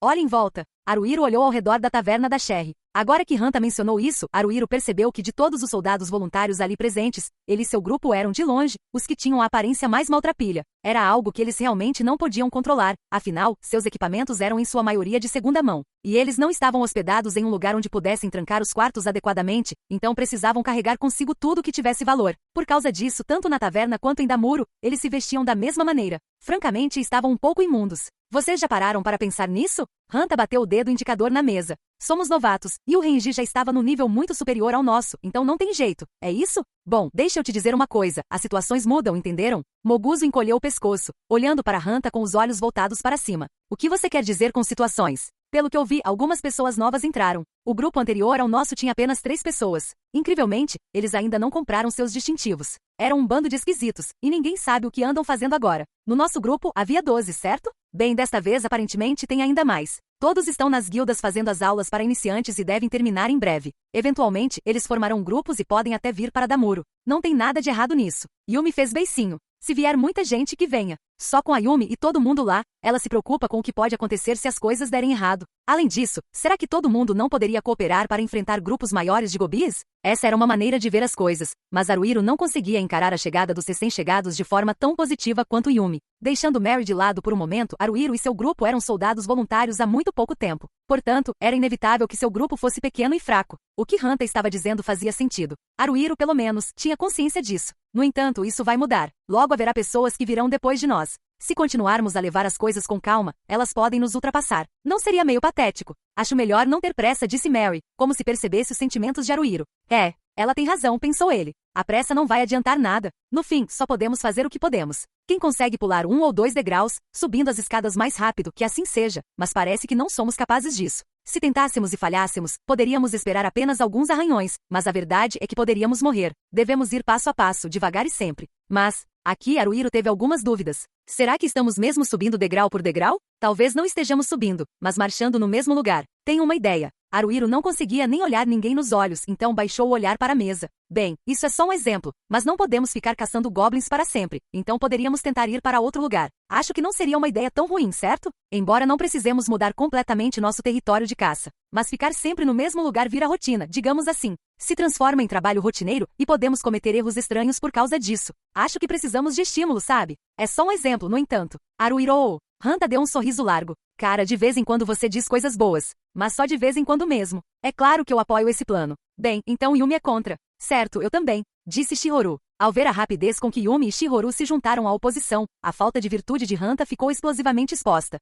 Olhe em volta. Haruhiro olhou ao redor da taverna da Sherry. Agora que Hanta mencionou isso, Haruhiro percebeu que de todos os soldados voluntários ali presentes, ele e seu grupo eram de longe os que tinham a aparência mais maltrapilha. Era algo que eles realmente não podiam controlar, afinal, seus equipamentos eram em sua maioria de segunda mão. E eles não estavam hospedados em um lugar onde pudessem trancar os quartos adequadamente, então precisavam carregar consigo tudo que tivesse valor. Por causa disso, tanto na taverna quanto em Damuro, eles se vestiam da mesma maneira. Francamente, estavam um pouco imundos. Vocês já pararam para pensar nisso? Hanta bateu o dedo indicador na mesa. Somos novatos, e o Renji já estava no nível muito superior ao nosso, então não tem jeito. É isso? Bom, deixa eu te dizer uma coisa, as situações mudam, entenderam? Moguzo encolheu o pescoço, olhando para Hanta com os olhos voltados para cima. O que você quer dizer com situações? Pelo que eu vi, algumas pessoas novas entraram. O grupo anterior ao nosso tinha apenas 3 pessoas. Incrivelmente, eles ainda não compraram seus distintivos. Era um bando de esquisitos, e ninguém sabe o que andam fazendo agora. No nosso grupo, havia 12, certo? Bem, desta vez aparentemente tem ainda mais. Todos estão nas guildas fazendo as aulas para iniciantes e devem terminar em breve. Eventualmente, eles formarão grupos e podem até vir para Damuro. Não tem nada de errado nisso. Yumi fez beicinho. Se vier muita gente que venha. Só com a Yumi e todo mundo lá, ela se preocupa com o que pode acontecer se as coisas derem errado. Além disso, será que todo mundo não poderia cooperar para enfrentar grupos maiores de gobis? Essa era uma maneira de ver as coisas, mas Haruhiro não conseguia encarar a chegada dos recém-chegados de forma tão positiva quanto Yumi. Deixando Mary de lado por um momento, Haruhiro e seu grupo eram soldados voluntários há muito pouco tempo. Portanto, era inevitável que seu grupo fosse pequeno e fraco. O que Hanta estava dizendo fazia sentido. Haruhiro, pelo menos, tinha consciência disso. No entanto, isso vai mudar. Logo haverá pessoas que virão depois de nós. Se continuarmos a levar as coisas com calma, elas podem nos ultrapassar. Não seria meio patético? Acho melhor não ter pressa, disse Mary, como se percebesse os sentimentos de Haruhiro. Ela tem razão, pensou ele. A pressa não vai adiantar nada. No fim, só podemos fazer o que podemos. Quem consegue pular 1 ou 2 degraus, subindo as escadas mais rápido, que assim seja, mas parece que não somos capazes disso. Se tentássemos e falhássemos, poderíamos esperar apenas alguns arranhões, mas a verdade é que poderíamos morrer. Devemos ir passo a passo, devagar e sempre. Mas, aqui Haruhiro teve algumas dúvidas. Será que estamos mesmo subindo degrau por degrau? Talvez não estejamos subindo, mas marchando no mesmo lugar. Tenho uma ideia. Haruhiro não conseguia nem olhar ninguém nos olhos, então baixou o olhar para a mesa. Bem, isso é só um exemplo, mas não podemos ficar caçando goblins para sempre, então poderíamos tentar ir para outro lugar. Acho que não seria uma ideia tão ruim, certo? Embora não precisemos mudar completamente nosso território de caça. Mas ficar sempre no mesmo lugar vira rotina, digamos assim. Se transforma em trabalho rotineiro, e podemos cometer erros estranhos por causa disso. Acho que precisamos de estímulo, sabe? É só um exemplo, no entanto. Haruhiro! Hanta deu um sorriso largo. Cara, de vez em quando você diz coisas boas. Mas só de vez em quando mesmo. É claro que eu apoio esse plano. Bem, então Yumi é contra. Certo, eu também, disse Shihoru. Ao ver a rapidez com que Yumi e Shihoru se juntaram à oposição, a falta de virtude de Hanta ficou explosivamente exposta.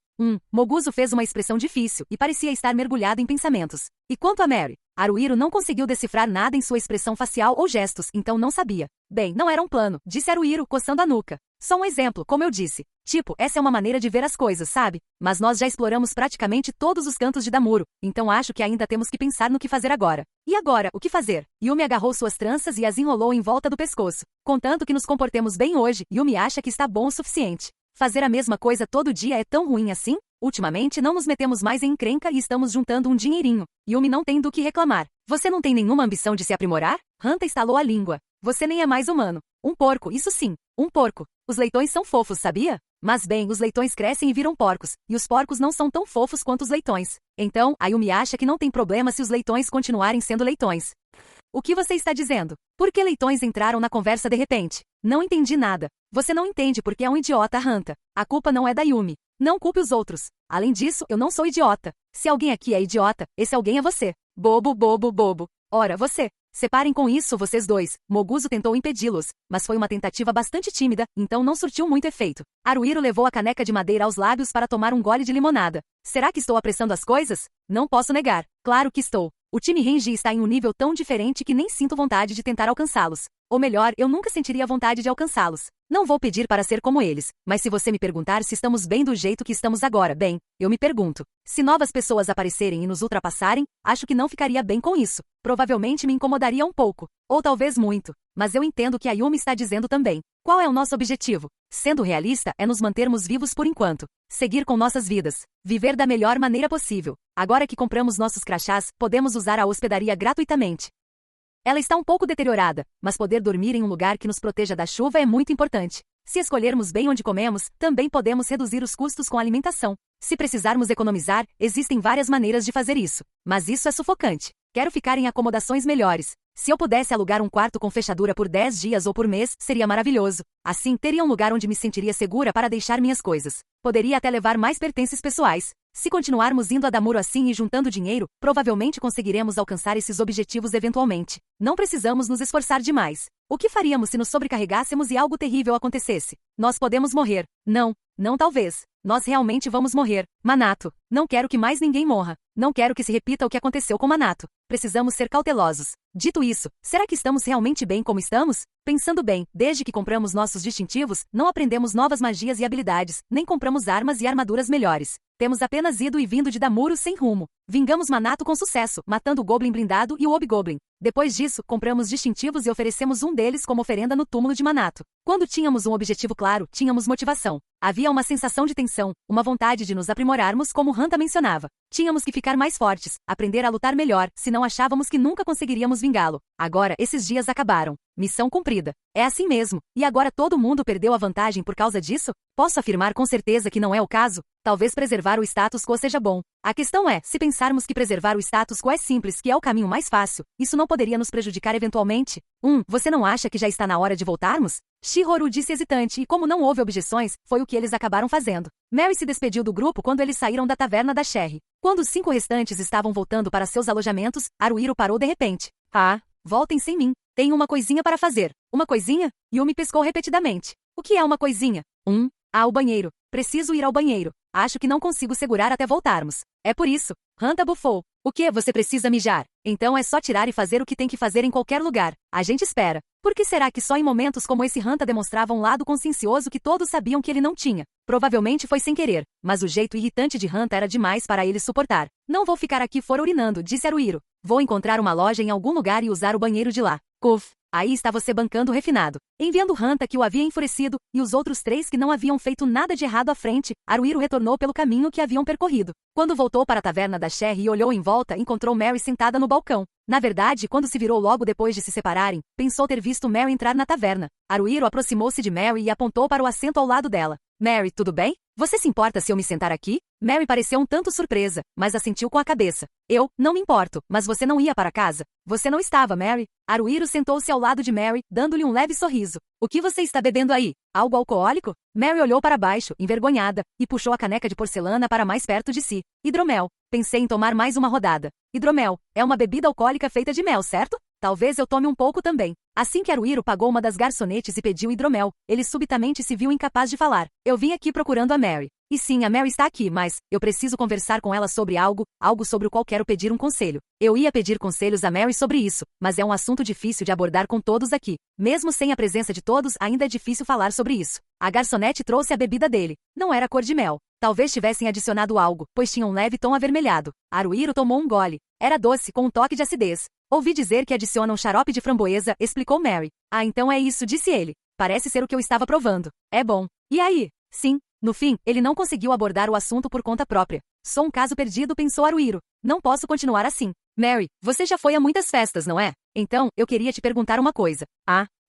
Moguzo fez uma expressão difícil e parecia estar mergulhado em pensamentos. E quanto a Mary? Haruhiro não conseguiu decifrar nada em sua expressão facial ou gestos, então não sabia. Bem, não era um plano, disse Haruhiro, coçando a nuca. Só um exemplo, como eu disse. Tipo, essa é uma maneira de ver as coisas, sabe? Mas nós já exploramos praticamente todos os cantos de Damuro, então acho que ainda temos que pensar no que fazer agora. E agora, o que fazer? Yumi agarrou suas tranças e as enrolou em volta do pescoço. Contanto que nos comportemos bem hoje, Yumi acha que está bom o suficiente. Fazer a mesma coisa todo dia é tão ruim assim? Ultimamente não nos metemos mais em encrenca e estamos juntando um dinheirinho. Yumi não tem do que reclamar. Você não tem nenhuma ambição de se aprimorar? Hanta estalou a língua. Você nem é mais humano. Um porco, isso sim. Um porco. Os leitões são fofos, sabia? Mas bem, os leitões crescem e viram porcos, e os porcos não são tão fofos quanto os leitões. Então, a Yumi acha que não tem problema se os leitões continuarem sendo leitões. O que você está dizendo? Por que leitões entraram na conversa de repente? Não entendi nada. Você não entende porque é um idiota, Hanta. A culpa não é da Yumi. Não culpe os outros. Além disso, eu não sou idiota. Se alguém aqui é idiota, esse alguém é você. Bobo, bobo, bobo. Ora, você. Separem com isso, vocês dois. Moguzo tentou impedi-los, mas foi uma tentativa bastante tímida, então não surtiu muito efeito. Haruhiro levou a caneca de madeira aos lábios para tomar um gole de limonada. Será que estou apressando as coisas? Não posso negar. Claro que estou. O time Renji está em um nível tão diferente que nem sinto vontade de tentar alcançá-los. Ou melhor, eu nunca sentiria vontade de alcançá-los. Não vou pedir para ser como eles, mas se você me perguntar se estamos bem do jeito que estamos agora, bem, eu me pergunto. Se novas pessoas aparecerem e nos ultrapassarem, acho que não ficaria bem com isso. Provavelmente me incomodaria um pouco. Ou talvez muito. Mas eu entendo o que a Yumi está dizendo também. Qual é o nosso objetivo? Sendo realista, é nos mantermos vivos por enquanto. Seguir com nossas vidas. Viver da melhor maneira possível. Agora que compramos nossos crachás, podemos usar a hospedaria gratuitamente. Ela está um pouco deteriorada, mas poder dormir em um lugar que nos proteja da chuva é muito importante. Se escolhermos bem onde comemos, também podemos reduzir os custos com a alimentação. Se precisarmos economizar, existem várias maneiras de fazer isso. Mas isso é sufocante. Quero ficar em acomodações melhores. Se eu pudesse alugar um quarto com fechadura por 10 dias ou por mês, seria maravilhoso. Assim, teria um lugar onde me sentiria segura para deixar minhas coisas. Poderia até levar mais pertences pessoais. Se continuarmos indo a Damuro assim e juntando dinheiro, provavelmente conseguiremos alcançar esses objetivos eventualmente. Não precisamos nos esforçar demais. O que faríamos se nos sobrecarregássemos e algo terrível acontecesse? Nós podemos morrer. Não talvez. Nós realmente vamos morrer. Manato. Não quero que mais ninguém morra. Não quero que se repita o que aconteceu com Manato. Precisamos ser cautelosos. Dito isso, será que estamos realmente bem como estamos? Pensando bem, desde que compramos nossos distintivos, não aprendemos novas magias e habilidades, nem compramos armas e armaduras melhores. Temos apenas ido e vindo de Damuro sem rumo. Vingamos Manato com sucesso, matando o Goblin blindado e o Hobgoblin. Depois disso, compramos distintivos e oferecemos um deles como oferenda no túmulo de Manato. Quando tínhamos um objetivo claro, tínhamos motivação. Havia uma sensação de tensão, uma vontade de nos aprimorarmos como Hanta mencionava. Tínhamos que ficar mais fortes, aprender a lutar melhor, senão achávamos que nunca conseguiríamos vingá-lo. Agora, esses dias acabaram. Missão cumprida. É assim mesmo. E agora todo mundo perdeu a vantagem por causa disso? Posso afirmar com certeza que não é o caso? Talvez preservar o status quo seja bom. A questão é, se pensarmos que preservar o status quo é simples, que é o caminho mais fácil, isso não poderia nos prejudicar eventualmente? Você não acha que já está na hora de voltarmos? Shihoru disse hesitante e como não houve objeções, foi o que eles acabaram fazendo. Mary se despediu do grupo quando eles saíram da taverna da Sherry. Quando os 5 restantes estavam voltando para seus alojamentos, Haruhiro parou de repente. Voltem sem mim. Tenho uma coisinha para fazer. Uma coisinha? Yumi pescou repetidamente. O que é uma coisinha? O banheiro. Preciso ir ao banheiro. Acho que não consigo segurar até voltarmos. É por isso. Hanta bufou. O que? Você precisa mijar? Então é só tirar e fazer o que tem que fazer em qualquer lugar. A gente espera. Por que será que só em momentos como esse Hanta demonstrava um lado consciencioso que todos sabiam que ele não tinha? Provavelmente foi sem querer, mas o jeito irritante de Hanta era demais para ele suportar. Não vou ficar aqui fora urinando, disse Haruhiro. Vou encontrar uma loja em algum lugar e usar o banheiro de lá. Aí está você bancando o refinado. Enviando Hanta que o havia enfurecido, e os outros 3 que não haviam feito nada de errado à frente, Haruhiro retornou pelo caminho que haviam percorrido. Quando voltou para a taverna da Sherry e olhou em volta, encontrou Mary sentada no balcão. Na verdade, quando se virou logo depois de se separarem, pensou ter visto Mary entrar na taverna. Haruhiro aproximou-se de Mary e apontou para o assento ao lado dela. Mary, tudo bem? Você se importa se eu me sentar aqui? Mary pareceu um tanto surpresa, mas assentiu com a cabeça. Eu, não me importo, mas você não ia para casa? Você não estava, Mary? Haruhiro sentou-se ao lado de Mary, dando-lhe um leve sorriso. O que você está bebendo aí? Algo alcoólico? Mary olhou para baixo, envergonhada, e puxou a caneca de porcelana para mais perto de si. Hidromel. Pensei em tomar mais uma rodada. Hidromel. É uma bebida alcoólica feita de mel, certo? Talvez eu tome um pouco também. Assim que Haruhiro pagou uma das garçonetes e pediu hidromel, ele subitamente se viu incapaz de falar. Eu vim aqui procurando a Mary. E sim, a Mary está aqui, mas eu preciso conversar com ela sobre algo sobre o qual quero pedir um conselho. Eu ia pedir conselhos a Mary sobre isso, mas é um assunto difícil de abordar com todos aqui. Mesmo sem a presença de todos, ainda é difícil falar sobre isso. A garçonete trouxe a bebida dele. Não era cor de mel. Talvez tivessem adicionado algo, pois tinha um leve tom avermelhado. Haruhiro tomou um gole. Era doce, com um toque de acidez. Ouvi dizer que adicionam xarope de framboesa, explicou Mary. Então é isso, disse ele. Parece ser o que eu estava provando. É bom. E aí? Sim. No fim, ele não conseguiu abordar o assunto por conta própria. Sou um caso perdido, pensou Haruhiro. Não posso continuar assim. Mary, você já foi a muitas festas, não é? Então, eu queria te perguntar uma coisa.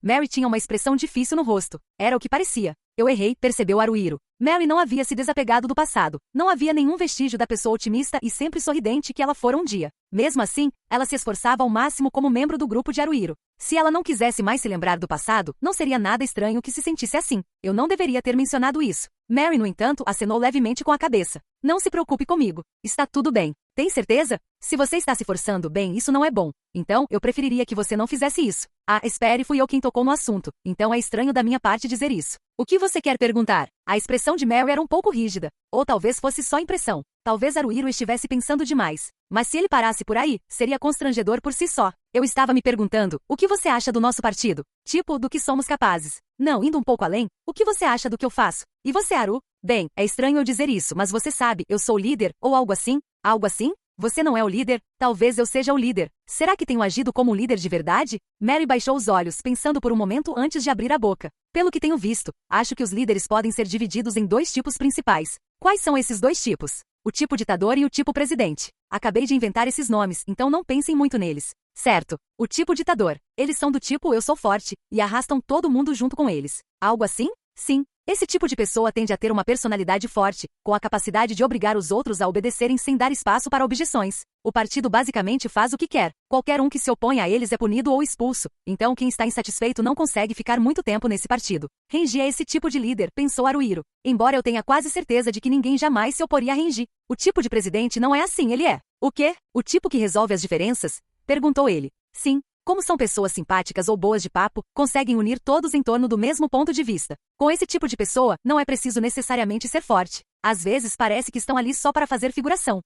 Mary tinha uma expressão difícil no rosto. Era o que parecia. Eu errei, percebeu Haruhiro. Mary não havia se desapegado do passado. Não havia nenhum vestígio da pessoa otimista e sempre sorridente que ela fora um dia. Mesmo assim, ela se esforçava ao máximo como membro do grupo de Haruhiro. Se ela não quisesse mais se lembrar do passado, não seria nada estranho que se sentisse assim. Eu não deveria ter mencionado isso. Mary, no entanto, acenou levemente com a cabeça. Não se preocupe comigo. Está tudo bem. Tem certeza? Se você está se forçando bem, isso não é bom. Então, eu preferiria que você não fizesse isso. Espere, fui eu quem tocou no assunto. Então é estranho da minha parte dizer isso. O que você quer perguntar? A expressão de Mary era um pouco rígida. Ou talvez fosse só impressão. Talvez Haruhiro estivesse pensando demais. Mas se ele parasse por aí, seria constrangedor por si só. Eu estava me perguntando, o que você acha do nosso partido? Tipo, do que somos capazes. Não, indo um pouco além, o que você acha do que eu faço? E você, Haru? Bem, é estranho eu dizer isso, mas você sabe, eu sou o líder, ou algo assim? Algo assim? Você não é o líder? Talvez eu seja o líder. Será que tenho agido como um líder de verdade? Mary baixou os olhos, pensando por um momento antes de abrir a boca. Pelo que tenho visto, acho que os líderes podem ser divididos em dois tipos principais. Quais são esses dois tipos? O tipo ditador e o tipo presidente. Acabei de inventar esses nomes, então não pensem muito neles. Certo. O tipo ditador. Eles são do tipo eu sou forte, e arrastam todo mundo junto com eles. Algo assim? Sim. Esse tipo de pessoa tende a ter uma personalidade forte, com a capacidade de obrigar os outros a obedecerem sem dar espaço para objeções. O partido basicamente faz o que quer. Qualquer um que se opõe a eles é punido ou expulso. Então quem está insatisfeito não consegue ficar muito tempo nesse partido. Renji é esse tipo de líder, pensou Haruhiro. Embora eu tenha quase certeza de que ninguém jamais se oporia a Renji. O tipo de presidente não é assim, ele é. O quê? O tipo que resolve as diferenças? Perguntou ele. Sim. Como são pessoas simpáticas ou boas de papo, conseguem unir todos em torno do mesmo ponto de vista. Com esse tipo de pessoa, não é preciso necessariamente ser forte. Às vezes parece que estão ali só para fazer figuração.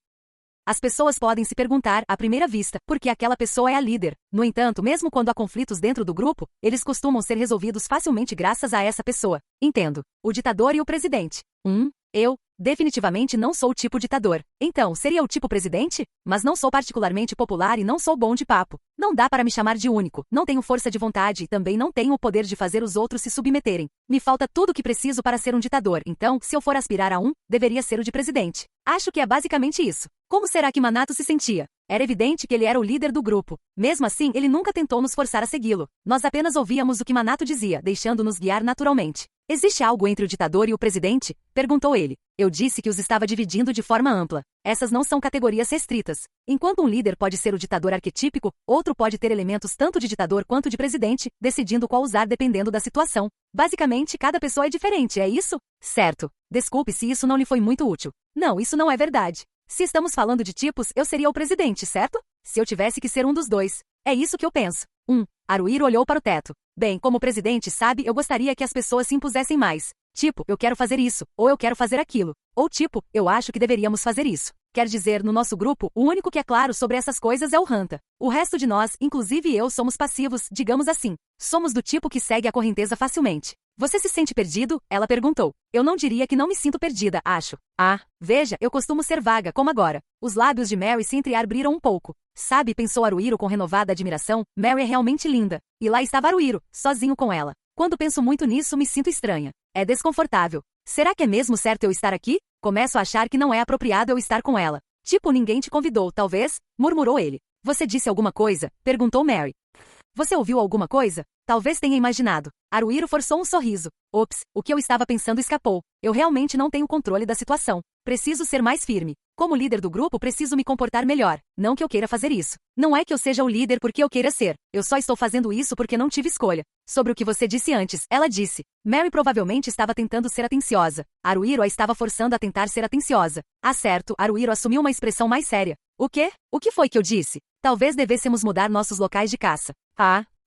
As pessoas podem se perguntar, à primeira vista, por que aquela pessoa é a líder. No entanto, mesmo quando há conflitos dentro do grupo, eles costumam ser resolvidos facilmente graças a essa pessoa. Entendo. O ditador e o presidente. Eu, definitivamente não sou o tipo ditador. Então, seria o tipo presidente? Mas não sou particularmente popular e não sou bom de papo. Não dá para me chamar de único. Não tenho força de vontade e também não tenho o poder de fazer os outros se submeterem. Me falta tudo o que preciso para ser um ditador. Então, se eu for aspirar a deveria ser o de presidente. Acho que é basicamente isso. Como será que Minato se sentia? Era evidente que ele era o líder do grupo. Mesmo assim, ele nunca tentou nos forçar a segui-lo. Nós apenas ouvíamos o que Minato dizia, deixando-nos guiar naturalmente. Existe algo entre o ditador e o presidente? Perguntou ele. Eu disse que os estava dividindo de forma ampla. Essas não são categorias restritas. Enquanto um líder pode ser o ditador arquetípico, outro pode ter elementos tanto de ditador quanto de presidente, decidindo qual usar dependendo da situação. Basicamente, cada pessoa é diferente, é isso? Certo. Desculpe se isso não lhe foi muito útil. Não, isso não é verdade. Se estamos falando de tipos, eu seria o presidente, certo? Se eu tivesse que ser um dos dois. É isso que eu penso. Haruhiro olhou para o teto. Bem, como presidente, sabe, eu gostaria que as pessoas se impusessem mais. Tipo, eu quero fazer isso, ou eu quero fazer aquilo. Ou tipo, eu acho que deveríamos fazer isso. Quer dizer, no nosso grupo, o único que é claro sobre essas coisas é o Hanta. O resto de nós, inclusive eu, somos passivos, digamos assim. Somos do tipo que segue a correnteza facilmente. Você se sente perdido? Ela perguntou. Eu não diria que não me sinto perdida, acho. Veja, eu costumo ser vaga, como agora. Os lábios de Mary se entreabriram um pouco. Sabe, pensou Haruhiro com renovada admiração, Mary é realmente linda. E lá estava Haruhiro, sozinho com ela. Quando penso muito nisso, me sinto estranha. É desconfortável. Será que é mesmo certo eu estar aqui? Começo a achar que não é apropriado eu estar com ela. Tipo, ninguém te convidou, talvez? Murmurou ele. Você disse alguma coisa? Perguntou Mary. Você ouviu alguma coisa? Talvez tenha imaginado. Haruhiro forçou um sorriso. Ops, o que eu estava pensando escapou. Eu realmente não tenho controle da situação. Preciso ser mais firme. Como líder do grupo, preciso me comportar melhor. Não que eu queira fazer isso. Não é que eu seja o líder porque eu queira ser. Eu só estou fazendo isso porque não tive escolha. Sobre o que você disse antes, ela disse. Mary provavelmente estava tentando ser atenciosa. Haruhiro a estava forçando a tentar ser atenciosa. Certo, Haruhiro assumiu uma expressão mais séria. O quê? O que foi que eu disse? Talvez devêssemos mudar nossos locais de caça.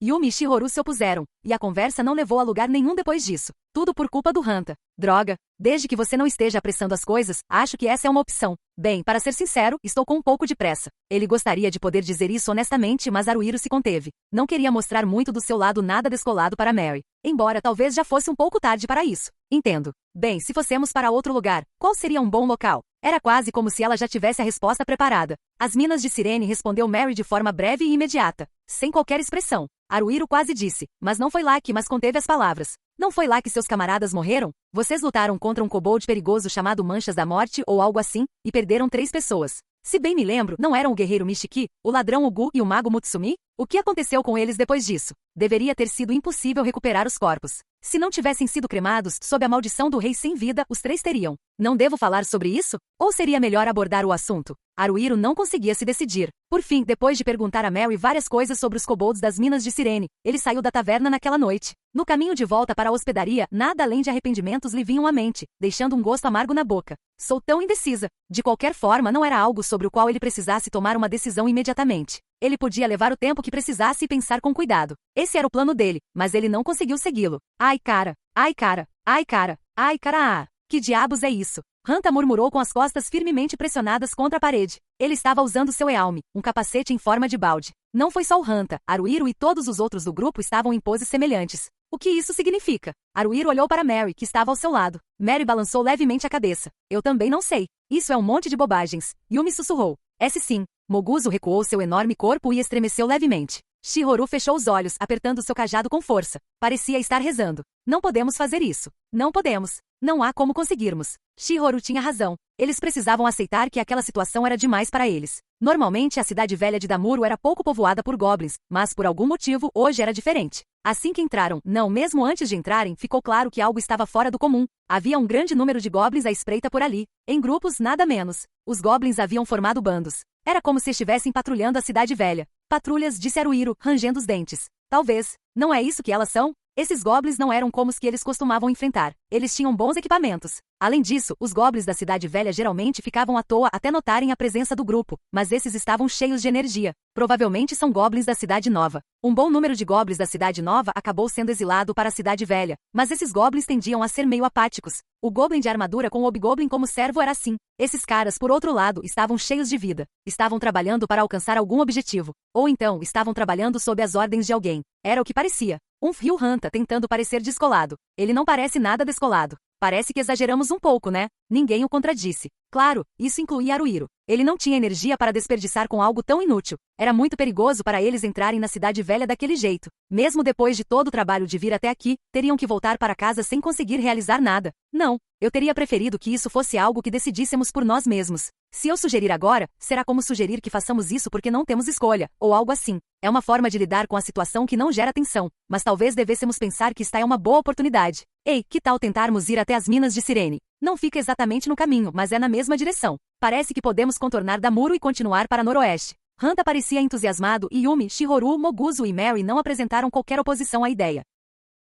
Yumi e Shihoru se opuseram, e a conversa não levou a lugar nenhum depois disso. Tudo por culpa do Hanta. Droga. Desde que você não esteja apressando as coisas, acho que essa é uma opção. Bem, para ser sincero, estou com um pouco de pressa. Ele gostaria de poder dizer isso honestamente, mas Haruhiro se conteve. Não queria mostrar muito do seu lado nada descolado para Mary. Embora talvez já fosse um pouco tarde para isso. Entendo. Bem, se fossemos para outro lugar, qual seria um bom local? Era quase como se ela já tivesse a resposta preparada. As minas de Sirene, respondeu Mary de forma breve e imediata, sem qualquer expressão. Haruhiro quase disse, mas não foi lá que, mas conteve as palavras. Não foi lá que seus camaradas morreram? Vocês lutaram contra um kobold perigoso chamado Manchas da Morte ou algo assim, e perderam 3 pessoas. Se bem me lembro, não eram o guerreiro Mishiki, o ladrão Ugu e o mago Mutsumi? O que aconteceu com eles depois disso? Deveria ter sido impossível recuperar os corpos. Se não tivessem sido cremados, sob a maldição do rei sem vida, os 3 teriam. Não devo falar sobre isso? Ou seria melhor abordar o assunto? Haruhiro não conseguia se decidir. Por fim, depois de perguntar a Mary várias coisas sobre os kobolds das minas de Sirene, ele saiu da taverna naquela noite. No caminho de volta para a hospedaria, nada além de arrependimentos lhe vinham à mente, deixando um gosto amargo na boca. Sou tão indecisa. De qualquer forma, não era algo sobre o qual ele precisasse tomar uma decisão imediatamente. Ele podia levar o tempo que precisasse e pensar com cuidado. Esse era o plano dele, mas ele não conseguiu segui-lo. Ai, cara. Ai, cara. Ai, cara. Ai, cara, que diabos é isso? Hanta murmurou com as costas firmemente pressionadas contra a parede. Ele estava usando seu Ealme, um capacete em forma de balde. Não foi só o Hanta, Haruhiro e todos os outros do grupo estavam em poses semelhantes. O que isso significa? Haruhiro olhou para Mary, que estava ao seu lado. Mary balançou levemente a cabeça. Eu também não sei. Isso é um monte de bobagens. Yumi sussurrou. Esse sim. Moguzo recuou seu enorme corpo e estremeceu levemente. Shihoru fechou os olhos, apertando seu cajado com força. Parecia estar rezando. Não podemos fazer isso. Não podemos. Não há como conseguirmos. Shihoru tinha razão. Eles precisavam aceitar que aquela situação era demais para eles. Normalmente a cidade velha de Damuro era pouco povoada por goblins, mas por algum motivo hoje era diferente. Assim que entraram, não mesmo antes de entrarem, ficou claro que algo estava fora do comum. Havia um grande número de goblins à espreita por ali. Em grupos, nada menos. Os goblins haviam formado bandos. Era como se estivessem patrulhando a cidade velha. Patrulhas, disse Haruhiro, rangendo os dentes. Talvez. Não é isso que elas são? Esses goblins não eram como os que eles costumavam enfrentar. Eles tinham bons equipamentos. Além disso, os goblins da cidade velha geralmente ficavam à toa até notarem a presença do grupo, mas esses estavam cheios de energia. Provavelmente são goblins da cidade nova. Um bom número de goblins da cidade nova acabou sendo exilado para a cidade velha, mas esses goblins tendiam a ser meio apáticos. O goblin de armadura com o hobgoblin como servo era assim. Esses caras, por outro lado, estavam cheios de vida. Estavam trabalhando para alcançar algum objetivo. Ou então, estavam trabalhando sob as ordens de alguém. Era o que parecia. Um Ryu Hanta tentando parecer descolado. Ele não parece nada descolado. Parece que exageramos um pouco, né? Ninguém o contradisse. Claro, isso incluía Haruhiro. Ele não tinha energia para desperdiçar com algo tão inútil. Era muito perigoso para eles entrarem na cidade velha daquele jeito. Mesmo depois de todo o trabalho de vir até aqui, teriam que voltar para casa sem conseguir realizar nada. Não, eu teria preferido que isso fosse algo que decidíssemos por nós mesmos. Se eu sugerir agora, será como sugerir que façamos isso porque não temos escolha, ou algo assim. É uma forma de lidar com a situação que não gera tensão, mas talvez devêssemos pensar que está é uma boa oportunidade. Ei, que tal tentarmos ir até as minas de Cirene? Não fica exatamente no caminho, mas é na mesma direção. Parece que podemos contornar Damuro e continuar para noroeste. Hanta parecia entusiasmado e Yumi, Shihoru, Moguzo e Mary não apresentaram qualquer oposição à ideia.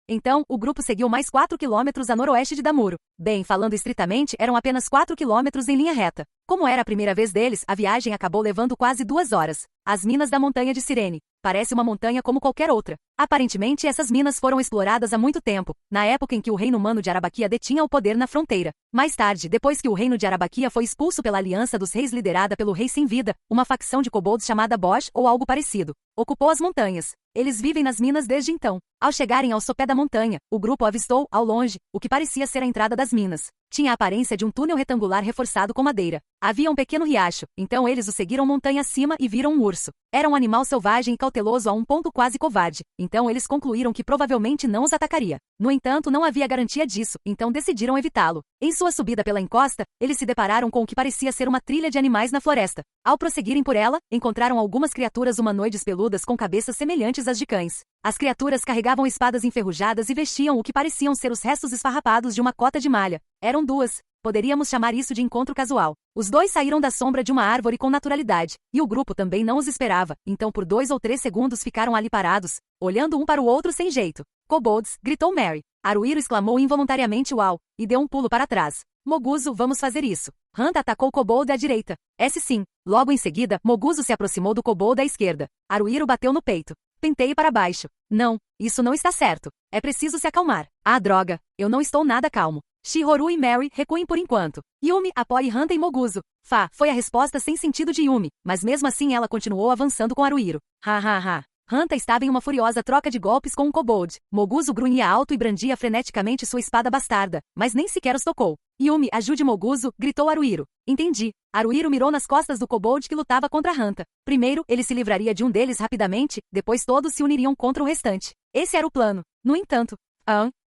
Então, o grupo seguiu mais 4 quilômetros a noroeste de Damuro. Bem, falando estritamente, eram apenas 4 quilômetros em linha reta. Como era a primeira vez deles, a viagem acabou levando quase 2 horas. As minas da montanha de Cirene. Parece uma montanha como qualquer outra. Aparentemente, essas minas foram exploradas há muito tempo, na época em que o reino humano de Arabaquia detinha o poder na fronteira. Mais tarde, depois que o reino de Arabaquia foi expulso pela Aliança dos Reis liderada pelo Rei Sem Vida, uma facção de kobolds chamada Bosch ou algo parecido, ocupou as montanhas. Eles vivem nas minas desde então. Ao chegarem ao sopé da montanha, o grupo avistou, ao longe, o que parecia ser a entrada das minas. Tinha a aparência de um túnel retangular reforçado com madeira. Havia um pequeno riacho, então eles o seguiram montanha acima e viram um urso. Era um animal selvagem e cauteloso a um ponto quase covarde, então eles concluíram que provavelmente não os atacaria. No entanto, não havia garantia disso, então decidiram evitá-lo. Em sua subida pela encosta, eles se depararam com o que parecia ser uma trilha de animais na floresta. Ao prosseguirem por ela, encontraram algumas criaturas humanoides peludas com cabeças semelhantes às de cães. As criaturas carregavam espadas enferrujadas e vestiam o que pareciam ser os restos esfarrapados de uma cota de malha. Eram duas. Poderíamos chamar isso de encontro casual. Os dois saíram da sombra de uma árvore com naturalidade, e o grupo também não os esperava, então por 2 ou 3 segundos ficaram ali parados, olhando um para o outro sem jeito. Kobolds, gritou Mary. Haruhiro exclamou involuntariamente uau, e deu um pulo para trás. Moguzo, vamos fazer isso. Hanta atacou o kobold à direita. Esse sim. Logo em seguida, Moguzo se aproximou do kobold à esquerda. Haruhiro bateu no peito. Pentei para baixo. Não, isso não está certo. É preciso se acalmar. Ah, droga, eu não estou nada calmo. Shihoru e Mary recuem por enquanto. Yumi, apoie Hanta e Moguzo. Foi a resposta sem sentido de Yumi, mas mesmo assim ela continuou avançando com Haruhiro. Ha. Hanta estava em uma furiosa troca de golpes com um kobold. Moguzo grunhia alto e brandia freneticamente sua espada bastarda, mas nem sequer os tocou. Yumi, ajude Moguzo, gritou Haruhiro. Entendi. Haruhiro mirou nas costas do kobold que lutava contra Hanta. Primeiro, ele se livraria de um deles rapidamente, depois todos se uniriam contra o restante. Esse era o plano. No entanto,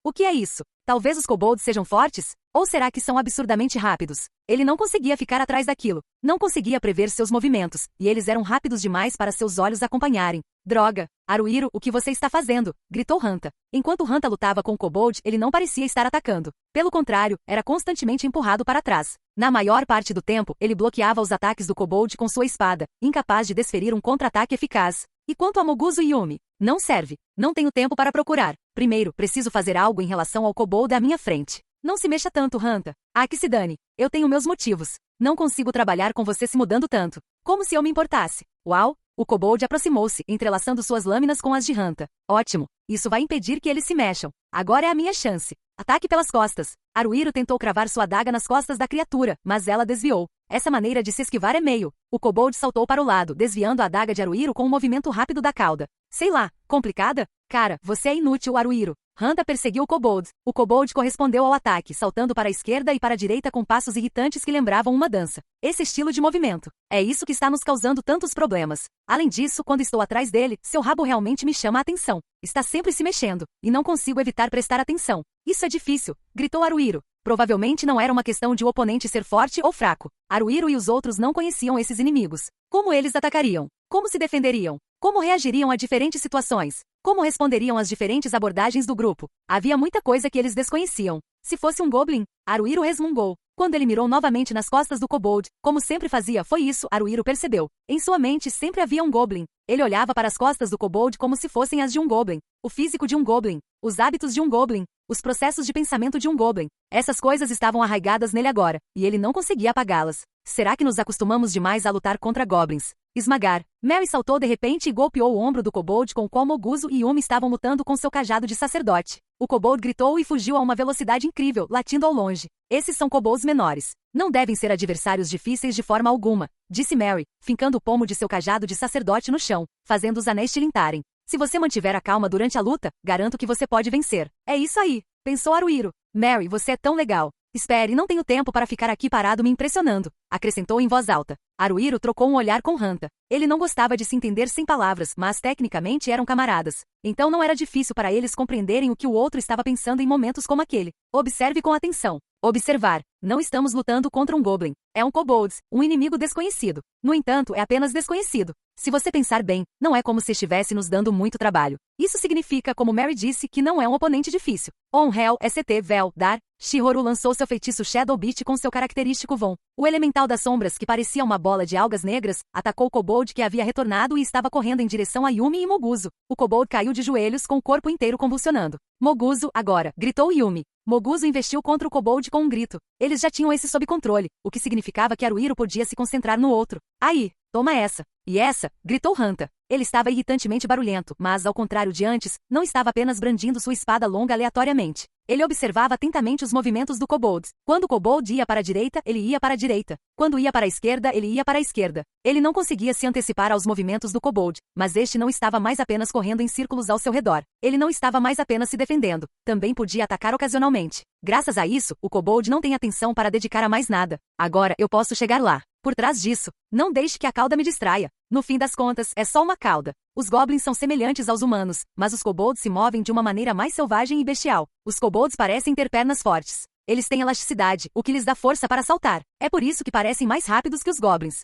o que é isso? Talvez os kobolds sejam fortes? Ou será que são absurdamente rápidos? Ele não conseguia ficar atrás daquilo. Não conseguia prever seus movimentos, e eles eram rápidos demais para seus olhos acompanharem. Droga! Haruhiro, o que você está fazendo? Gritou Hanta. Enquanto Hanta lutava com o kobold, ele não parecia estar atacando. Pelo contrário, era constantemente empurrado para trás. Na maior parte do tempo, ele bloqueava os ataques do kobold com sua espada, incapaz de desferir um contra-ataque eficaz. E quanto a Moguzo e Yumi? Não serve. Não tenho tempo para procurar. Primeiro, preciso fazer algo em relação ao kobold à minha frente. Não se mexa tanto, Hanta. Ah, que se dane. Eu tenho meus motivos. Não consigo trabalhar com você se mudando tanto. Como se eu me importasse. Uau! O kobold aproximou-se, entrelaçando suas lâminas com as de Hanta. Ótimo. Isso vai impedir que eles se mexam. Agora é a minha chance. Ataque pelas costas. Haruhiro tentou cravar sua adaga nas costas da criatura, mas ela desviou. Essa maneira de se esquivar é meio. O kobold saltou para o lado, desviando a adaga de Haruhiro com um movimento rápido da cauda. Sei lá, complicada? Cara, você é inútil, Haruhiro. Hanta perseguiu o kobold. O kobold correspondeu ao ataque, saltando para a esquerda e para a direita com passos irritantes que lembravam uma dança. Esse estilo de movimento. É isso que está nos causando tantos problemas. Além disso, quando estou atrás dele, seu rabo realmente me chama a atenção. Está sempre se mexendo, e não consigo evitar prestar atenção. Isso é difícil, gritou Haruhiro. Provavelmente não era uma questão de o oponente ser forte ou fraco. Haruhiro e os outros não conheciam esses inimigos. Como eles atacariam? Como se defenderiam? Como reagiriam a diferentes situações? Como responderiam às diferentes abordagens do grupo? Havia muita coisa que eles desconheciam. Se fosse um goblin, Haruhiro resmungou. Quando ele mirou novamente nas costas do kobold, como sempre fazia, foi isso, Haruhiro percebeu. Em sua mente sempre havia um goblin. Ele olhava para as costas do kobold como se fossem as de um goblin. O físico de um goblin. Os hábitos de um goblin. Os processos de pensamento de um goblin. Essas coisas estavam arraigadas nele agora, e ele não conseguia apagá-las. Será que nos acostumamos demais a lutar contra goblins? Esmagar. Mary saltou de repente e golpeou o ombro do kobold com o qual Moguzo e Yumi estavam lutando com seu cajado de sacerdote. O kobold gritou e fugiu a uma velocidade incrível, latindo ao longe. Esses são kobolds menores. Não devem ser adversários difíceis de forma alguma, disse Mary, fincando o pomo de seu cajado de sacerdote no chão, fazendo os anéis tilintarem. Se você mantiver a calma durante a luta, garanto que você pode vencer. É isso aí, pensou Haruhiro. Mary, você é tão legal. Espere, não tenho tempo para ficar aqui parado me impressionando, acrescentou em voz alta. Haruhiro trocou um olhar com Hanta. Ele não gostava de se entender sem palavras, mas tecnicamente eram camaradas. Então não era difícil para eles compreenderem o que o outro estava pensando em momentos como aquele. Observe com atenção. Observar. Não estamos lutando contra um goblin. É um kobold, um inimigo desconhecido. No entanto, é apenas desconhecido. Se você pensar bem, não é como se estivesse nos dando muito trabalho. Isso significa, como Mary disse, que não é um oponente difícil. On-Hell, ST, Vel, Dar, Shihoru lançou seu feitiço Shadow Beat com seu característico Von. O elemental das sombras, que parecia uma bola de algas negras, atacou o kobold que havia retornado e estava correndo em direção a Yumi e Moguzo. O kobold caiu de joelhos com o corpo inteiro convulsionando. Moguzo, agora, gritou Yumi. Moguzo investiu contra o kobold com um grito. Eles já tinham esse sob controle, o que significava que Haruhiro podia se concentrar no outro. Aí, toma essa. E essa, gritou Hanta. Ele estava irritantemente barulhento, mas, ao contrário de antes, não estava apenas brandindo sua espada longa aleatoriamente. Ele observava atentamente os movimentos do kobold. Quando o kobold ia para a direita, ele ia para a direita. Quando ia para a esquerda, ele ia para a esquerda. Ele não conseguia se antecipar aos movimentos do kobold, mas este não estava mais apenas correndo em círculos ao seu redor. Ele não estava mais apenas se defendendo. Também podia atacar ocasionalmente. Graças a isso, o kobold não tem atenção para dedicar a mais nada. Agora, eu posso chegar lá. Por trás disso, não deixe que a cauda me distraia. No fim das contas, é só uma cauda. Os goblins são semelhantes aos humanos, mas os kobolds se movem de uma maneira mais selvagem e bestial. Os kobolds parecem ter pernas fortes. Eles têm elasticidade, o que lhes dá força para saltar. É por isso que parecem mais rápidos que os goblins.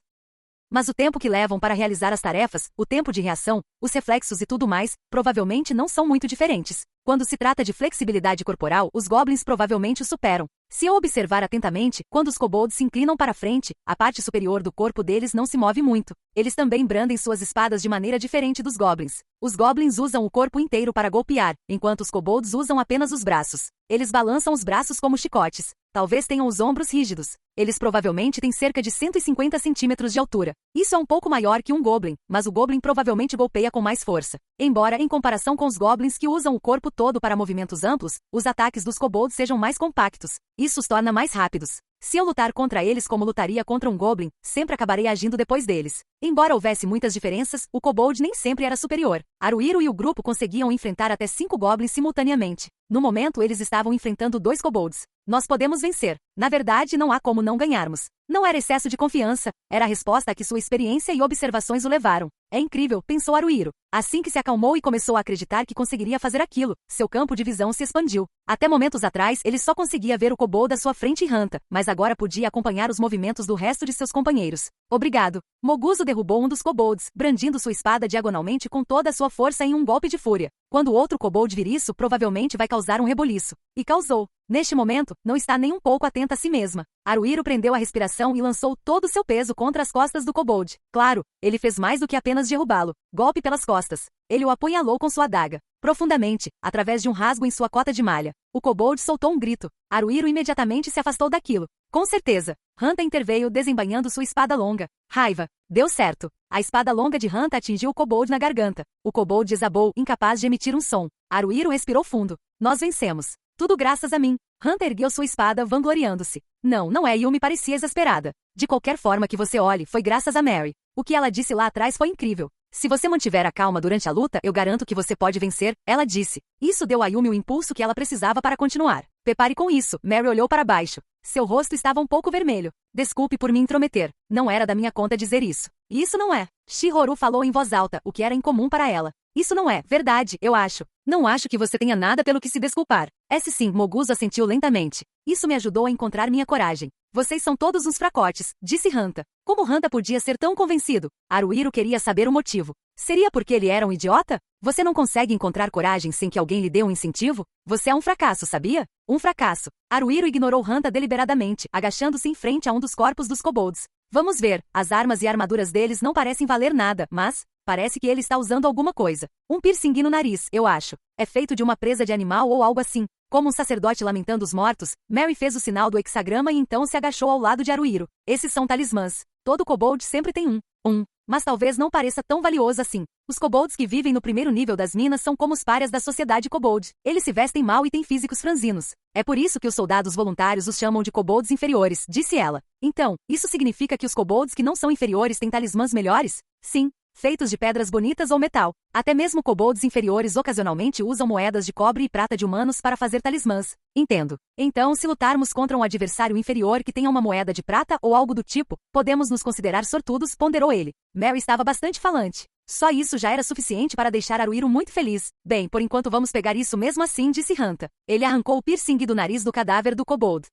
Mas o tempo que levam para realizar as tarefas, o tempo de reação, os reflexos e tudo mais, provavelmente não são muito diferentes. Quando se trata de flexibilidade corporal, os goblins provavelmente o superam. Se eu observar atentamente, quando os kobolds se inclinam para frente, a parte superior do corpo deles não se move muito. Eles também brandem suas espadas de maneira diferente dos goblins. Os goblins usam o corpo inteiro para golpear, enquanto os kobolds usam apenas os braços. Eles balançam os braços como chicotes. Talvez tenham os ombros rígidos. Eles provavelmente têm cerca de 150 centímetros de altura. Isso é um pouco maior que um goblin, mas o goblin provavelmente golpeia com mais força. Embora, em comparação com os goblins que usam o corpo todo para movimentos amplos, os ataques dos kobolds sejam mais compactos. Isso os torna mais rápidos. Se eu lutar contra eles como lutaria contra um goblin, sempre acabarei agindo depois deles. Embora houvesse muitas diferenças, o kobold nem sempre era superior. Haruhiro e o grupo conseguiam enfrentar até 5 goblins simultaneamente. No momento, eles estavam enfrentando 2 kobolds. Nós podemos vencer. Na verdade, não há como não ganharmos. Não era excesso de confiança, era a resposta a que sua experiência e observações o levaram. É incrível, pensou Haruhiro. Assim que se acalmou e começou a acreditar que conseguiria fazer aquilo, seu campo de visão se expandiu. Até momentos atrás, ele só conseguia ver o kobold à sua frente e Hanta, mas agora podia acompanhar os movimentos do resto de seus companheiros. Obrigado. Moguzo derrubou um dos kobolds, brandindo sua espada diagonalmente com toda a sua força em um golpe de fúria. Quando o outro kobold vir isso, provavelmente vai causar um reboliço. E causou. Neste momento, não está nem um pouco atenta a si mesma. Haruhiro prendeu a respiração e lançou todo o seu peso contra as costas do kobold. Claro, ele fez mais do que apenas derrubá-lo. Golpe pelas costas. Ele o apunhalou com sua adaga. Profundamente, através de um rasgo em sua cota de malha. O kobold soltou um grito. Haruhiro imediatamente se afastou daquilo. Com certeza. Hanta interveio desembainhando sua espada longa. Raiva. Deu certo. A espada longa de Hanta atingiu o kobold na garganta. O kobold desabou, incapaz de emitir um som. Haruhiro respirou fundo. Nós vencemos. Tudo graças a mim. Hanta ergueu sua espada, vangloriando-se. Não, não é. Yumi parecia exasperada. De qualquer forma que você olhe, foi graças a Mary. O que ela disse lá atrás foi incrível. Se você mantiver a calma durante a luta, eu garanto que você pode vencer, ela disse. Isso deu a Yumi o impulso que ela precisava para continuar. Prepare com isso. Mary olhou para baixo. Seu rosto estava um pouco vermelho. Desculpe por me intrometer. Não era da minha conta dizer isso. Isso não é. Shihoru falou em voz alta, o que era incomum para ela. Isso não é verdade, eu acho. Não acho que você tenha nada pelo que se desculpar. Esse sim, Mogusa assentiu lentamente. Isso me ajudou a encontrar minha coragem. Vocês são todos uns fracotes, disse Hanta. Como Hanta podia ser tão convencido? Haruhiro queria saber o motivo. Seria porque ele era um idiota? Você não consegue encontrar coragem sem que alguém lhe dê um incentivo? Você é um fracasso, sabia? Um fracasso. Haruhiro ignorou Hanta deliberadamente, agachando-se em frente a um dos corpos dos kobolds. Vamos ver, as armas e armaduras deles não parecem valer nada, mas parece que ele está usando alguma coisa. Um piercing no nariz, eu acho. É feito de uma presa de animal ou algo assim. Como um sacerdote lamentando os mortos, Mary fez o sinal do hexagrama e então se agachou ao lado de Haruhiro. Esses são talismãs. Todo kobold sempre tem um. Mas talvez não pareça tão valioso assim. Os kobolds que vivem no primeiro nível das minas são como os párias da sociedade kobold. Eles se vestem mal e têm físicos franzinos. É por isso que os soldados voluntários os chamam de kobolds inferiores, disse ela. Então, isso significa que os kobolds que não são inferiores têm talismãs melhores? Sim. Feitos de pedras bonitas ou metal. Até mesmo kobolds inferiores ocasionalmente usam moedas de cobre e prata de humanos para fazer talismãs. Entendo. Então, se lutarmos contra um adversário inferior que tenha uma moeda de prata ou algo do tipo, podemos nos considerar sortudos, ponderou ele. Mary estava bastante falante. Só isso já era suficiente para deixar Haruhiro muito feliz. Bem, por enquanto vamos pegar isso mesmo assim, disse Hanta. Ele arrancou o piercing do nariz do cadáver do kobold.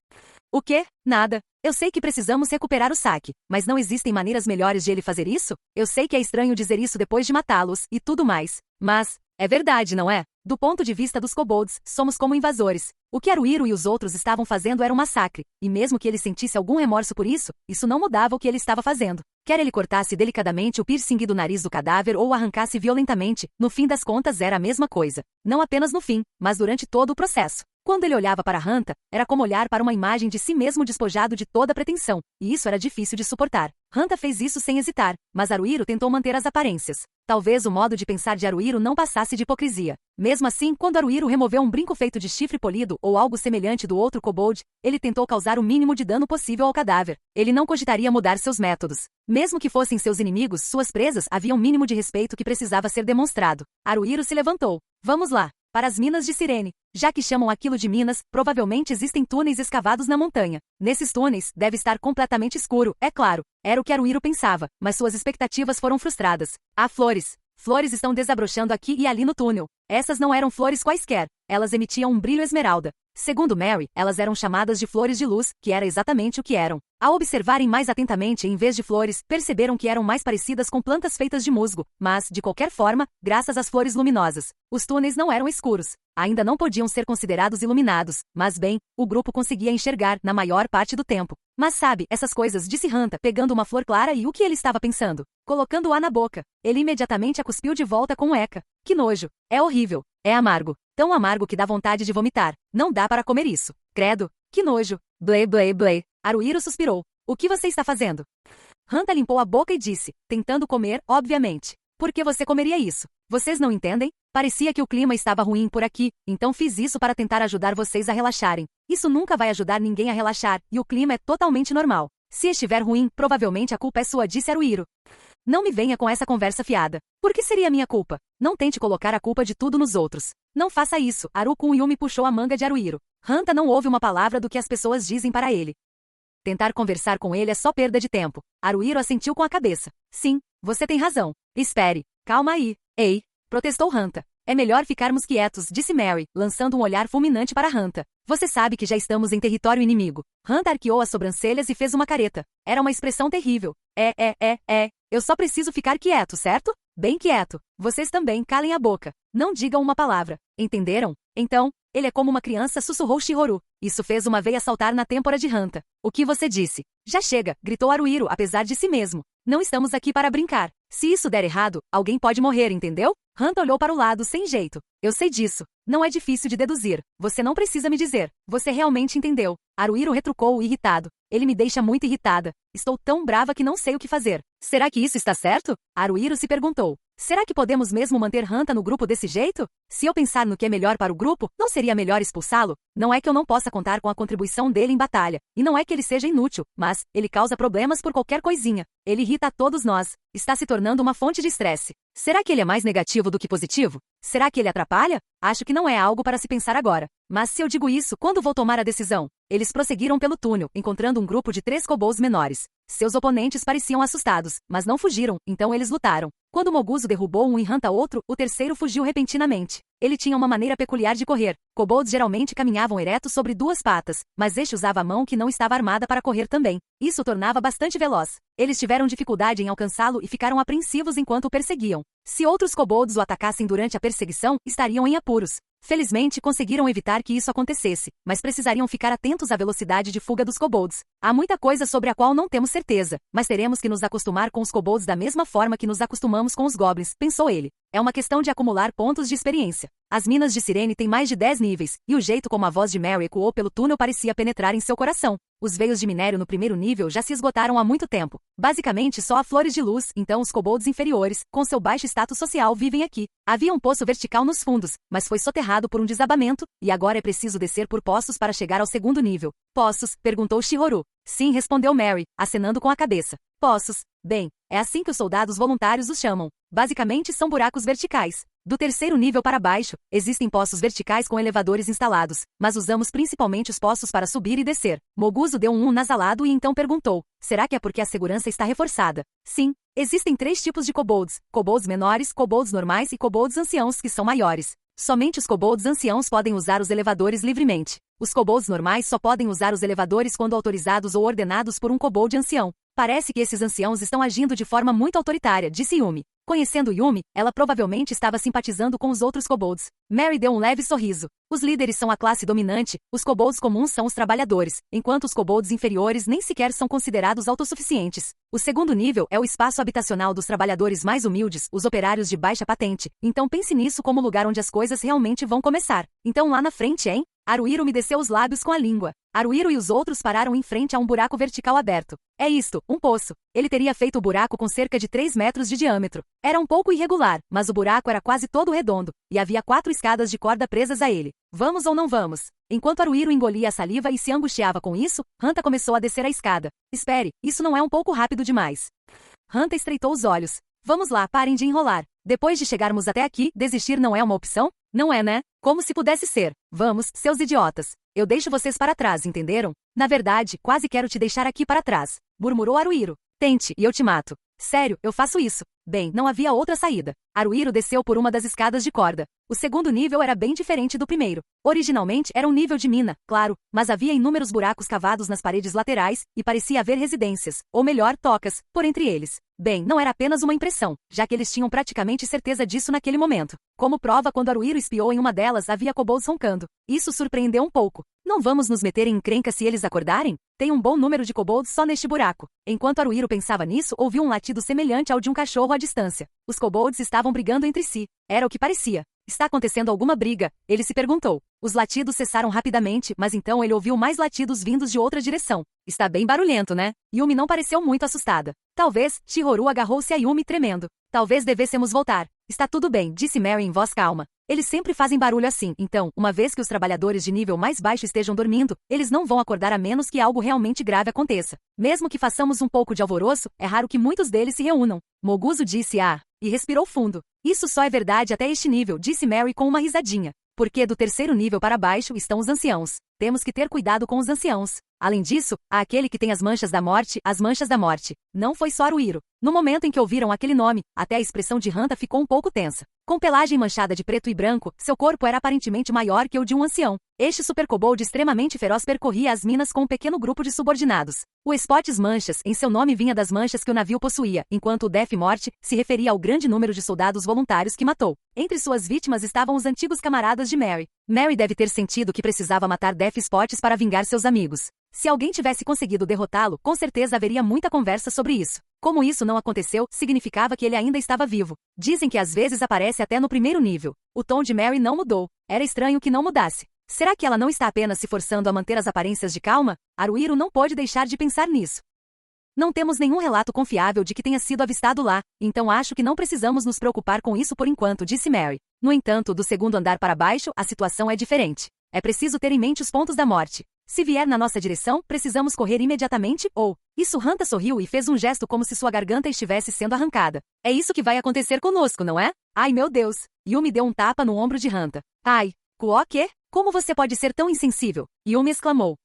O quê? Nada. Eu sei que precisamos recuperar o saque, mas não existem maneiras melhores de ele fazer isso? Eu sei que é estranho dizer isso depois de matá-los, e tudo mais. Mas é verdade, não é? Do ponto de vista dos kobolds, somos como invasores. O que Haruhiro e os outros estavam fazendo era um massacre, e mesmo que ele sentisse algum remorso por isso, isso não mudava o que ele estava fazendo. Quer ele cortasse delicadamente o piercing do nariz do cadáver ou o arrancasse violentamente, no fim das contas era a mesma coisa. Não apenas no fim, mas durante todo o processo. Quando ele olhava para Hanta, era como olhar para uma imagem de si mesmo despojado de toda pretensão, e isso era difícil de suportar. Hanta fez isso sem hesitar, mas Haruhiro tentou manter as aparências. Talvez o modo de pensar de Haruhiro não passasse de hipocrisia. Mesmo assim, quando Haruhiro removeu um brinco feito de chifre polido ou algo semelhante do outro kobold, ele tentou causar o mínimo de dano possível ao cadáver. Ele não cogitaria mudar seus métodos. Mesmo que fossem seus inimigos, suas presas, havia um mínimo de respeito que precisava ser demonstrado. Haruhiro se levantou. Vamos lá. Para as minas de Sirene. Já que chamam aquilo de minas, provavelmente existem túneis escavados na montanha. Nesses túneis, deve estar completamente escuro, é claro. Era o que Haruhiro pensava, mas suas expectativas foram frustradas. Há flores. Flores estão desabrochando aqui e ali no túnel. Essas não eram flores quaisquer. Elas emitiam um brilho esmeralda. Segundo Mary, elas eram chamadas de flores de luz, que era exatamente o que eram. Ao observarem mais atentamente em vez de flores, perceberam que eram mais parecidas com plantas feitas de musgo, mas, de qualquer forma, graças às flores luminosas, os túneis não eram escuros. Ainda não podiam ser considerados iluminados, mas bem, o grupo conseguia enxergar na maior parte do tempo. Mas sabe, essas coisas, disse Hanta, pegando uma flor clara e o que ele estava pensando? Colocando-a na boca. Ele imediatamente a cuspiu de volta com Eka. Que nojo. É horrível. É amargo. Tão amargo que dá vontade de vomitar. Não dá para comer isso. Credo. Que nojo. Blé, blé, blé. Haruhiro suspirou. O que você está fazendo? Hanta limpou a boca e disse, tentando comer, obviamente. Por que você comeria isso? Vocês não entendem? Parecia que o clima estava ruim por aqui, então fiz isso para tentar ajudar vocês a relaxarem. Isso nunca vai ajudar ninguém a relaxar, e o clima é totalmente normal. Se estiver ruim, provavelmente a culpa é sua, disse Haruhiro. Não me venha com essa conversa fiada. Por que seria minha culpa? Não tente colocar a culpa de tudo nos outros. Não faça isso. Haruko Yumi puxou a manga de Haruhiro. Hanta não ouve uma palavra do que as pessoas dizem para ele. Tentar conversar com ele é só perda de tempo. Haruhiro assentiu com a cabeça. Sim, você tem razão. Espere. Calma aí. Ei, protestou Hanta. É melhor ficarmos quietos, disse Mary, lançando um olhar fulminante para Hanta. Você sabe que já estamos em território inimigo. Hanta arqueou as sobrancelhas e fez uma careta. Era uma expressão terrível. Eu só preciso ficar quieto, certo? Bem quieto. Vocês também calem a boca. Não digam uma palavra. Entenderam? Então, ele é como uma criança, sussurrou Shihoru. Isso fez uma veia saltar na têmpora de Hanta. O que você disse? Já chega, gritou Haruhiro, apesar de si mesmo. Não estamos aqui para brincar. Se isso der errado, alguém pode morrer, entendeu? Hanta olhou para o lado sem jeito. Eu sei disso. Não é difícil de deduzir. Você não precisa me dizer. Você realmente entendeu. Haruhiro retrucou irritado. Ele me deixa muito irritada. Estou tão brava que não sei o que fazer. Será que isso está certo? Haruhiro se perguntou. Será que podemos mesmo manter Hanta no grupo desse jeito? Se eu pensar no que é melhor para o grupo, não seria melhor expulsá-lo? Não é que eu não possa contar com a contribuição dele em batalha, e não é que ele seja inútil, mas ele causa problemas por qualquer coisinha. Ele irrita a todos nós. Está se tornando uma fonte de estresse. Será que ele é mais negativo do que positivo? Será que ele atrapalha? Acho que não é algo para se pensar agora. Mas se eu digo isso, quando vou tomar a decisão? Eles prosseguiram pelo túnel, encontrando um grupo de 3 kobolds menores. Seus oponentes pareciam assustados, mas não fugiram, então eles lutaram. Quando Moguzo derrubou um e Hanta outro, o terceiro fugiu repentinamente. Ele tinha uma maneira peculiar de correr. Kobolds geralmente caminhavam eretos sobre 2 patas, mas este usava a mão que não estava armada para correr também. Isso o tornava bastante veloz. Eles tiveram dificuldade em alcançá-lo e ficaram apreensivos enquanto o perseguiam. Se outros kobolds o atacassem durante a perseguição, estariam em apuros. Felizmente, conseguiram evitar que isso acontecesse, mas precisariam ficar atentos à velocidade de fuga dos kobolds. Há muita coisa sobre a qual não temos certeza, mas teremos que nos acostumar com os kobolds da mesma forma que nos acostumamos com os goblins, pensou ele. É uma questão de acumular pontos de experiência. As minas de Sirene têm mais de 10 níveis, e o jeito como a voz de Mary ecoou pelo túnel parecia penetrar em seu coração. Os veios de minério no primeiro nível já se esgotaram há muito tempo. Basicamente só há flores de luz, então os kobolds inferiores, com seu baixo status social, vivem aqui. Havia um poço vertical nos fundos, mas foi soterrado por um desabamento, e agora é preciso descer por poços para chegar ao segundo nível. Poços? Perguntou Shihoru. Sim, respondeu Mary, acenando com a cabeça. Poços. Bem, é assim que os soldados voluntários os chamam. Basicamente são buracos verticais. Do terceiro nível para baixo, existem poços verticais com elevadores instalados, mas usamos principalmente os poços para subir e descer. Moguzo deu um nasalado e então perguntou, será que é porque a segurança está reforçada? Sim, existem 3 tipos de kobolds, kobolds menores, kobolds normais e kobolds anciãos que são maiores. Somente os kobolds anciãos podem usar os elevadores livremente. Os kobolds normais só podem usar os elevadores quando autorizados ou ordenados por um kobold ancião. Parece que esses anciãos estão agindo de forma muito autoritária, disse Yumi. Conhecendo Yumi, ela provavelmente estava simpatizando com os outros kobolds. Mary deu um leve sorriso. Os líderes são a classe dominante, os kobolds comuns são os trabalhadores, enquanto os kobolds inferiores nem sequer são considerados autossuficientes. O segundo nível é o espaço habitacional dos trabalhadores mais humildes, os operários de baixa patente, então pense nisso como lugar onde as coisas realmente vão começar. Então lá na frente, hein? Haruhiro umedeceu os lábios com a língua. Haruhiro e os outros pararam em frente a um buraco vertical aberto. É isto, um poço. Ele teria feito o buraco com cerca de 3 metros de diâmetro. Era um pouco irregular, mas o buraco era quase todo redondo, e havia 4 escadas de corda presas a ele. Vamos ou não vamos? Enquanto Haruhiro engolia a saliva e se angustiava com isso, Hanta começou a descer a escada. Espere, isso não é um pouco rápido demais? Hanta estreitou os olhos. Vamos lá, parem de enrolar. Depois de chegarmos até aqui, desistir não é uma opção? Não é, né? Como se pudesse ser. Vamos, seus idiotas. Eu deixo vocês para trás, entenderam? Na verdade, quase quero te deixar aqui para trás. Murmurou Haruhiro. Tente, e eu te mato. Sério, eu faço isso. Bem, não havia outra saída. Haruhiro desceu por uma das escadas de corda. O segundo nível era bem diferente do primeiro. Originalmente era um nível de mina, claro, mas havia inúmeros buracos cavados nas paredes laterais, e parecia haver residências, ou melhor, tocas, por entre eles. Bem, não era apenas uma impressão, já que eles tinham praticamente certeza disso naquele momento. Como prova, quando Haruhiro espiou em uma delas, havia kobolds roncando. Isso surpreendeu um pouco. Não vamos nos meter em encrenca se eles acordarem? Tem um bom número de kobolds só neste buraco. Enquanto Haruhiro pensava nisso, ouviu um latido semelhante ao de um cachorro à distância. Os kobolds estavam brigando entre si. Era o que parecia. Está acontecendo alguma briga? Ele se perguntou. Os latidos cessaram rapidamente, mas então ele ouviu mais latidos vindos de outra direção. Está bem barulhento, né? Yumi não pareceu muito assustada. Talvez, Shihoru agarrou-se a Yumi tremendo. Talvez devêssemos voltar. Está tudo bem, disse Mary em voz calma. Eles sempre fazem barulho assim, então, uma vez que os trabalhadores de nível mais baixo estejam dormindo, eles não vão acordar a menos que algo realmente grave aconteça. Mesmo que façamos um pouco de alvoroço, é raro que muitos deles se reúnam. Moguzo disse e respirou fundo. Isso só é verdade até este nível, disse Mary com uma risadinha. Porque do terceiro nível para baixo estão os anciãos. Temos que ter cuidado com os anciãos. Além disso, há aquele que tem as manchas da morte, as manchas da morte. Não foi só Haruhiro. No momento em que ouviram aquele nome, até a expressão de Hanta ficou um pouco tensa. Com pelagem manchada de preto e branco, seu corpo era aparentemente maior que o de um ancião. Este super kobold extremamente feroz percorria as minas com um pequeno grupo de subordinados. O Spots Manchas, em seu nome vinha das manchas que o navio possuía, enquanto o Death Morte se referia ao grande número de soldados voluntários que matou. Entre suas vítimas estavam os antigos camaradas de Mary. Mary deve ter sentido que precisava matar Death Spots para vingar seus amigos. Se alguém tivesse conseguido derrotá-lo, com certeza haveria muita conversa sobre isso. Como isso não aconteceu, significava que ele ainda estava vivo. Dizem que às vezes aparece até no primeiro nível. O tom de Mary não mudou. Era estranho que não mudasse. Será que ela não está apenas se forçando a manter as aparências de calma? Haruhiro não pôde deixar de pensar nisso. Não temos nenhum relato confiável de que tenha sido avistado lá, então acho que não precisamos nos preocupar com isso por enquanto, disse Mary. No entanto, do segundo andar para baixo, a situação é diferente. É preciso ter em mente os pontos da morte. Se vier na nossa direção, precisamos correr imediatamente, ou... Isso Hanta sorriu e fez um gesto como se sua garganta estivesse sendo arrancada. É isso que vai acontecer conosco, não é? Ai meu Deus! Yumi deu um tapa no ombro de Hanta. Ai, o quê? Como você pode ser tão insensível? Yumi exclamou.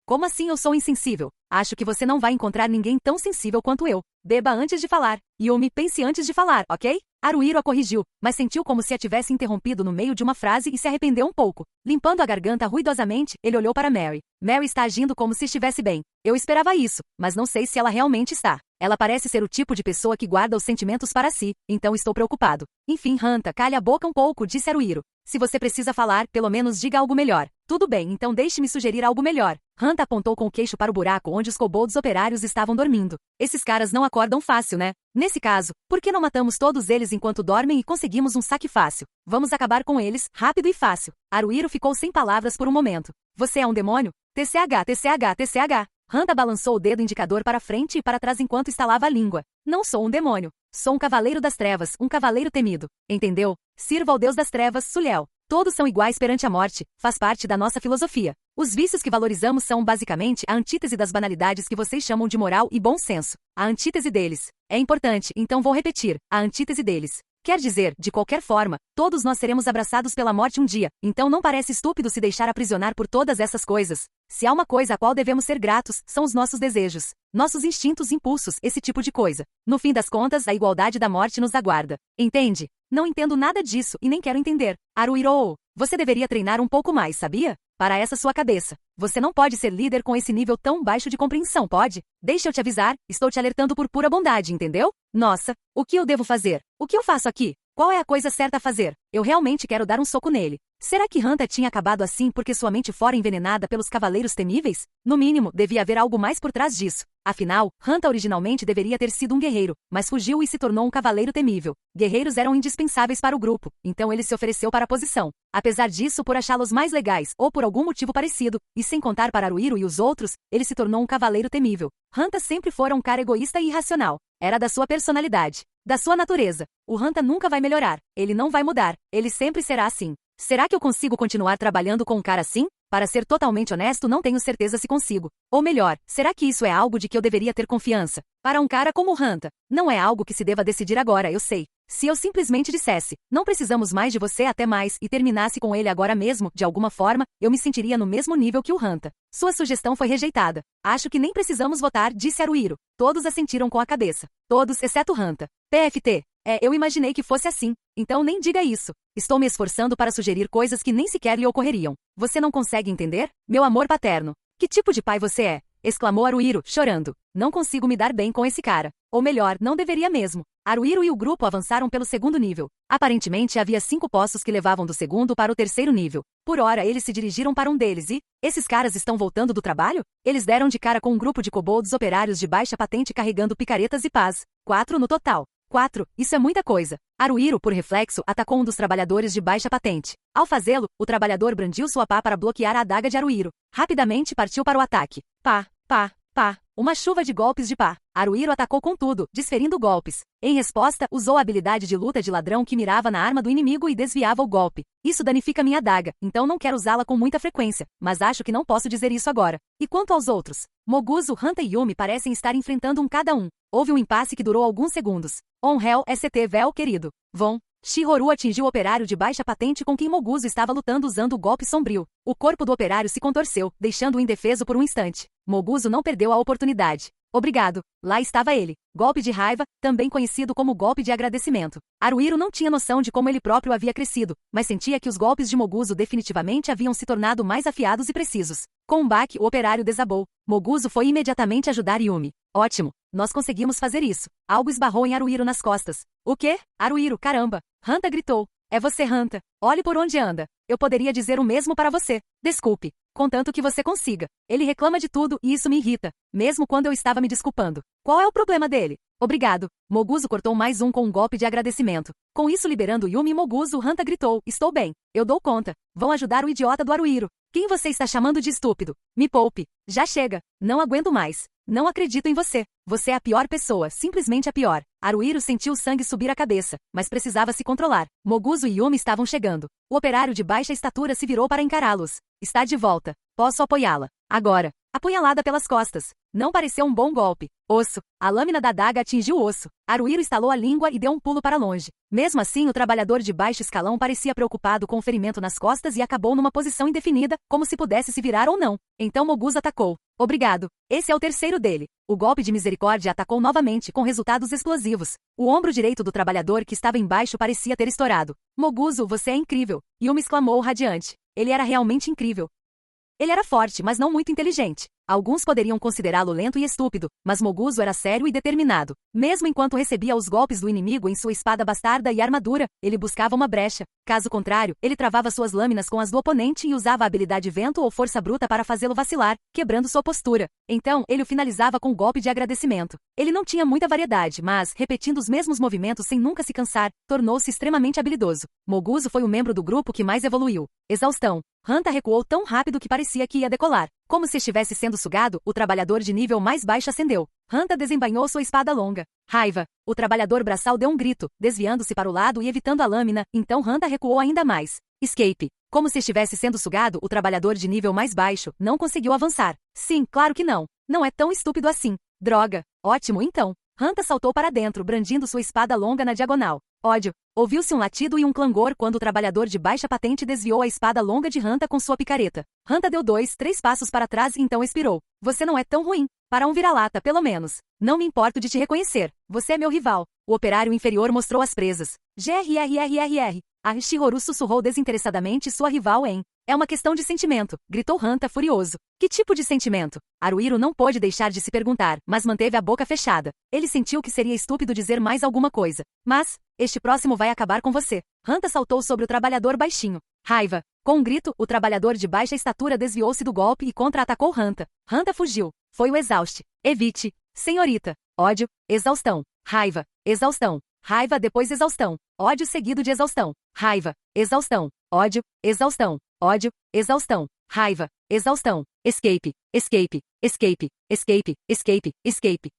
Como assim eu sou insensível? Acho que você não vai encontrar ninguém tão sensível quanto eu. Beba antes de falar. Yumi, pense antes de falar, ok? Haruhiro a corrigiu, mas sentiu como se a tivesse interrompido no meio de uma frase e se arrependeu um pouco. Limpando a garganta ruidosamente, ele olhou para Mary. Mary está agindo como se estivesse bem. Eu esperava isso, mas não sei se ela realmente está. Ela parece ser o tipo de pessoa que guarda os sentimentos para si, então estou preocupado. Enfim, Hanta, calhe a boca um pouco, disse Haruhiro. Se você precisa falar, pelo menos diga algo melhor. Tudo bem, então deixe-me sugerir algo melhor. Hanta apontou com o queixo para o buraco onde os kobolds operários estavam dormindo. Esses caras não acordam fácil, né? Nesse caso, por que não matamos todos eles enquanto dormem e conseguimos um saque fácil? Vamos acabar com eles, rápido e fácil. Haruhiro ficou sem palavras por um momento. Você é um demônio? TCH. Hanta balançou o dedo indicador para frente e para trás enquanto estalava a língua. Não sou um demônio. Sou um cavaleiro das trevas, um cavaleiro temido. Entendeu? Sirva ao deus das trevas, Sulhel. Todos são iguais perante a morte, faz parte da nossa filosofia. Os vícios que valorizamos são, basicamente, a antítese das banalidades que vocês chamam de moral e bom senso. A antítese deles. É importante, então vou repetir. A antítese deles. Quer dizer, de qualquer forma, todos nós seremos abraçados pela morte um dia, então não parece estúpido se deixar aprisionar por todas essas coisas. Se há uma coisa a qual devemos ser gratos, são os nossos desejos, nossos instintos, impulsos, esse tipo de coisa. No fim das contas, a igualdade da morte nos aguarda. Entende? Não entendo nada disso e nem quero entender. Haruhiro, você deveria treinar um pouco mais, sabia? Para essa sua cabeça. Você não pode ser líder com esse nível tão baixo de compreensão, pode? Deixa eu te avisar, estou te alertando por pura bondade, entendeu? Nossa, o que eu devo fazer? O que eu faço aqui? Qual é a coisa certa a fazer? Eu realmente quero dar um soco nele. Será que Hanta tinha acabado assim porque sua mente fora envenenada pelos cavaleiros temíveis? No mínimo, devia haver algo mais por trás disso. Afinal, Hanta originalmente deveria ter sido um guerreiro, mas fugiu e se tornou um cavaleiro temível. Guerreiros eram indispensáveis para o grupo, então ele se ofereceu para a posição. Apesar disso, por achá-los mais legais, ou por algum motivo parecido, e sem contar para Haruhiro e os outros, ele se tornou um cavaleiro temível. Hanta sempre fora um cara egoísta e irracional. Era da sua personalidade, da sua natureza. O Hanta nunca vai melhorar, ele não vai mudar, ele sempre será assim. Será que eu consigo continuar trabalhando com um cara assim? Para ser totalmente honesto, não tenho certeza se consigo. Ou melhor, será que isso é algo de que eu deveria ter confiança? Para um cara como Hanta, não é algo que se deva decidir agora, eu sei. Se eu simplesmente dissesse, não precisamos mais de você até mais, e terminasse com ele agora mesmo, de alguma forma, eu me sentiria no mesmo nível que o Hanta. Sua sugestão foi rejeitada. Acho que nem precisamos votar, disse Haruhiro. Todos assentiram com a cabeça. Todos, exceto Hanta. PFT. Eu imaginei que fosse assim. Então nem diga isso. Estou me esforçando para sugerir coisas que nem sequer lhe ocorreriam. Você não consegue entender? Meu amor paterno. Que tipo de pai você é? Exclamou Haruhiro, chorando. Não consigo me dar bem com esse cara. Ou melhor, não deveria mesmo. Haruhiro e o grupo avançaram pelo segundo nível. Aparentemente havia 5 poços que levavam do segundo para o terceiro nível. Por hora eles se dirigiram para um deles e... Esses caras estão voltando do trabalho? Eles deram de cara com um grupo de kobolds operários de baixa patente carregando picaretas e pás. 4 no total. 4, isso é muita coisa. Haruhiro, por reflexo, atacou um dos trabalhadores de baixa patente. Ao fazê-lo, o trabalhador brandiu sua pá para bloquear a adaga de Haruhiro. Rapidamente partiu para o ataque. Pá. Uma chuva de golpes de pá. Haruhiro atacou com tudo, desferindo golpes. Em resposta, usou a habilidade de luta de ladrão que mirava na arma do inimigo e desviava o golpe. Isso danifica minha adaga, então não quero usá-la com muita frequência, mas acho que não posso dizer isso agora. E quanto aos outros? Moguzo, Hanta e Yumi parecem estar enfrentando um cada um. Houve um impasse que durou alguns segundos. Hell, ST Vel, querido. Von. Shihoru atingiu o operário de baixa patente com quem Moguzo estava lutando usando o golpe sombrio. O corpo do operário se contorceu, deixando-o indefeso por um instante. Moguzo não perdeu a oportunidade. Obrigado. Lá estava ele. Golpe de raiva, também conhecido como golpe de agradecimento. Haruhiro não tinha noção de como ele próprio havia crescido, mas sentia que os golpes de Moguzo definitivamente haviam se tornado mais afiados e precisos. Com um baque, o operário desabou. Moguzo foi imediatamente ajudar Yumi. Ótimo. Nós conseguimos fazer isso. Algo esbarrou em Haruhiro nas costas. O quê? Haruhiro, caramba. Hanta gritou. É você, Hanta. Olhe por onde anda. Eu poderia dizer o mesmo para você. Desculpe. Contanto que você consiga. Ele reclama de tudo e isso me irrita, mesmo quando eu estava me desculpando. Qual é o problema dele? Obrigado. Moguzo cortou mais um com um golpe de agradecimento. Com isso liberando Yumi e Moguzo, Hanta gritou. Estou bem. Eu dou conta. Vão ajudar o idiota do Haruhiro. Quem você está chamando de estúpido? Me poupe. Já chega. Não aguento mais. Não acredito em você. Você é a pior pessoa, simplesmente a pior. Haruhiro sentiu o sangue subir a cabeça, mas precisava se controlar. Moguzo e Yumi estavam chegando. O operário de baixa estatura se virou para encará-los. Está de volta. Posso apoiá-la. Agora. Apunhalada pelas costas. Não pareceu um bom golpe. Osso. A lâmina da adaga atingiu o osso. Haruhiro estalou a língua e deu um pulo para longe. Mesmo assim, o trabalhador de baixo escalão parecia preocupado com o ferimento nas costas e acabou numa posição indefinida, como se pudesse se virar ou não. Então Moguzo atacou. Obrigado. Esse é o terceiro dele. O golpe de misericórdia atacou novamente, com resultados explosivos. O ombro direito do trabalhador que estava embaixo parecia ter estourado. Moguzo, você é incrível. Yumi exclamou radiante. Ele era realmente incrível. Ele era forte, mas não muito inteligente. Alguns poderiam considerá-lo lento e estúpido, mas Moguzo era sério e determinado. Mesmo enquanto recebia os golpes do inimigo em sua espada bastarda e armadura, ele buscava uma brecha. Caso contrário, ele travava suas lâminas com as do oponente e usava a habilidade vento ou força bruta para fazê-lo vacilar, quebrando sua postura. Então, ele o finalizava com um golpe de agradecimento. Ele não tinha muita variedade, mas, repetindo os mesmos movimentos sem nunca se cansar, tornou-se extremamente habilidoso. Moguzo foi o membro do grupo que mais evoluiu. Exaustão. Hanta recuou tão rápido que parecia que ia decolar. Como se estivesse sendo sugado, o trabalhador de nível mais baixo acendeu. Hanta desembainhou sua espada longa. Raiva. O trabalhador braçal deu um grito, desviando-se para o lado e evitando a lâmina, então Hanta recuou ainda mais. Escape. Como se estivesse sendo sugado, o trabalhador de nível mais baixo não conseguiu avançar. Sim, claro que não. Não é tão estúpido assim. Droga. Ótimo, então. Hanta saltou para dentro, brandindo sua espada longa na diagonal. Ódio. Ouviu-se um latido e um clangor quando o trabalhador de baixa patente desviou a espada longa de Hanta com sua picareta. Hanta deu 2, 3 passos para trás e então expirou. Você não é tão ruim. Para um vira-lata, pelo menos. Não me importo de te reconhecer. Você é meu rival. O operário inferior mostrou as presas. GRRRRR. A Shihoru sussurrou desinteressadamente sua rival em. É uma questão de sentimento, gritou Hanta furioso. Que tipo de sentimento? Haruhiro não pôde deixar de se perguntar, mas manteve a boca fechada. Ele sentiu que seria estúpido dizer mais alguma coisa. Mas, este próximo vai acabar com você. Hanta saltou sobre o trabalhador baixinho. Raiva. Com um grito, o trabalhador de baixa estatura desviou-se do golpe e contra-atacou Hanta. Hanta fugiu. Foi o exauste. Evite. Senhorita. Ódio. Exaustão. Raiva. Exaustão. Raiva depois exaustão. Ódio seguido de exaustão. Raiva. Exaustão. Ódio. Exaustão. Ódio. Exaustão. Raiva. Exaustão. Escape. Escape. Escape. Escape. Escape. Escape.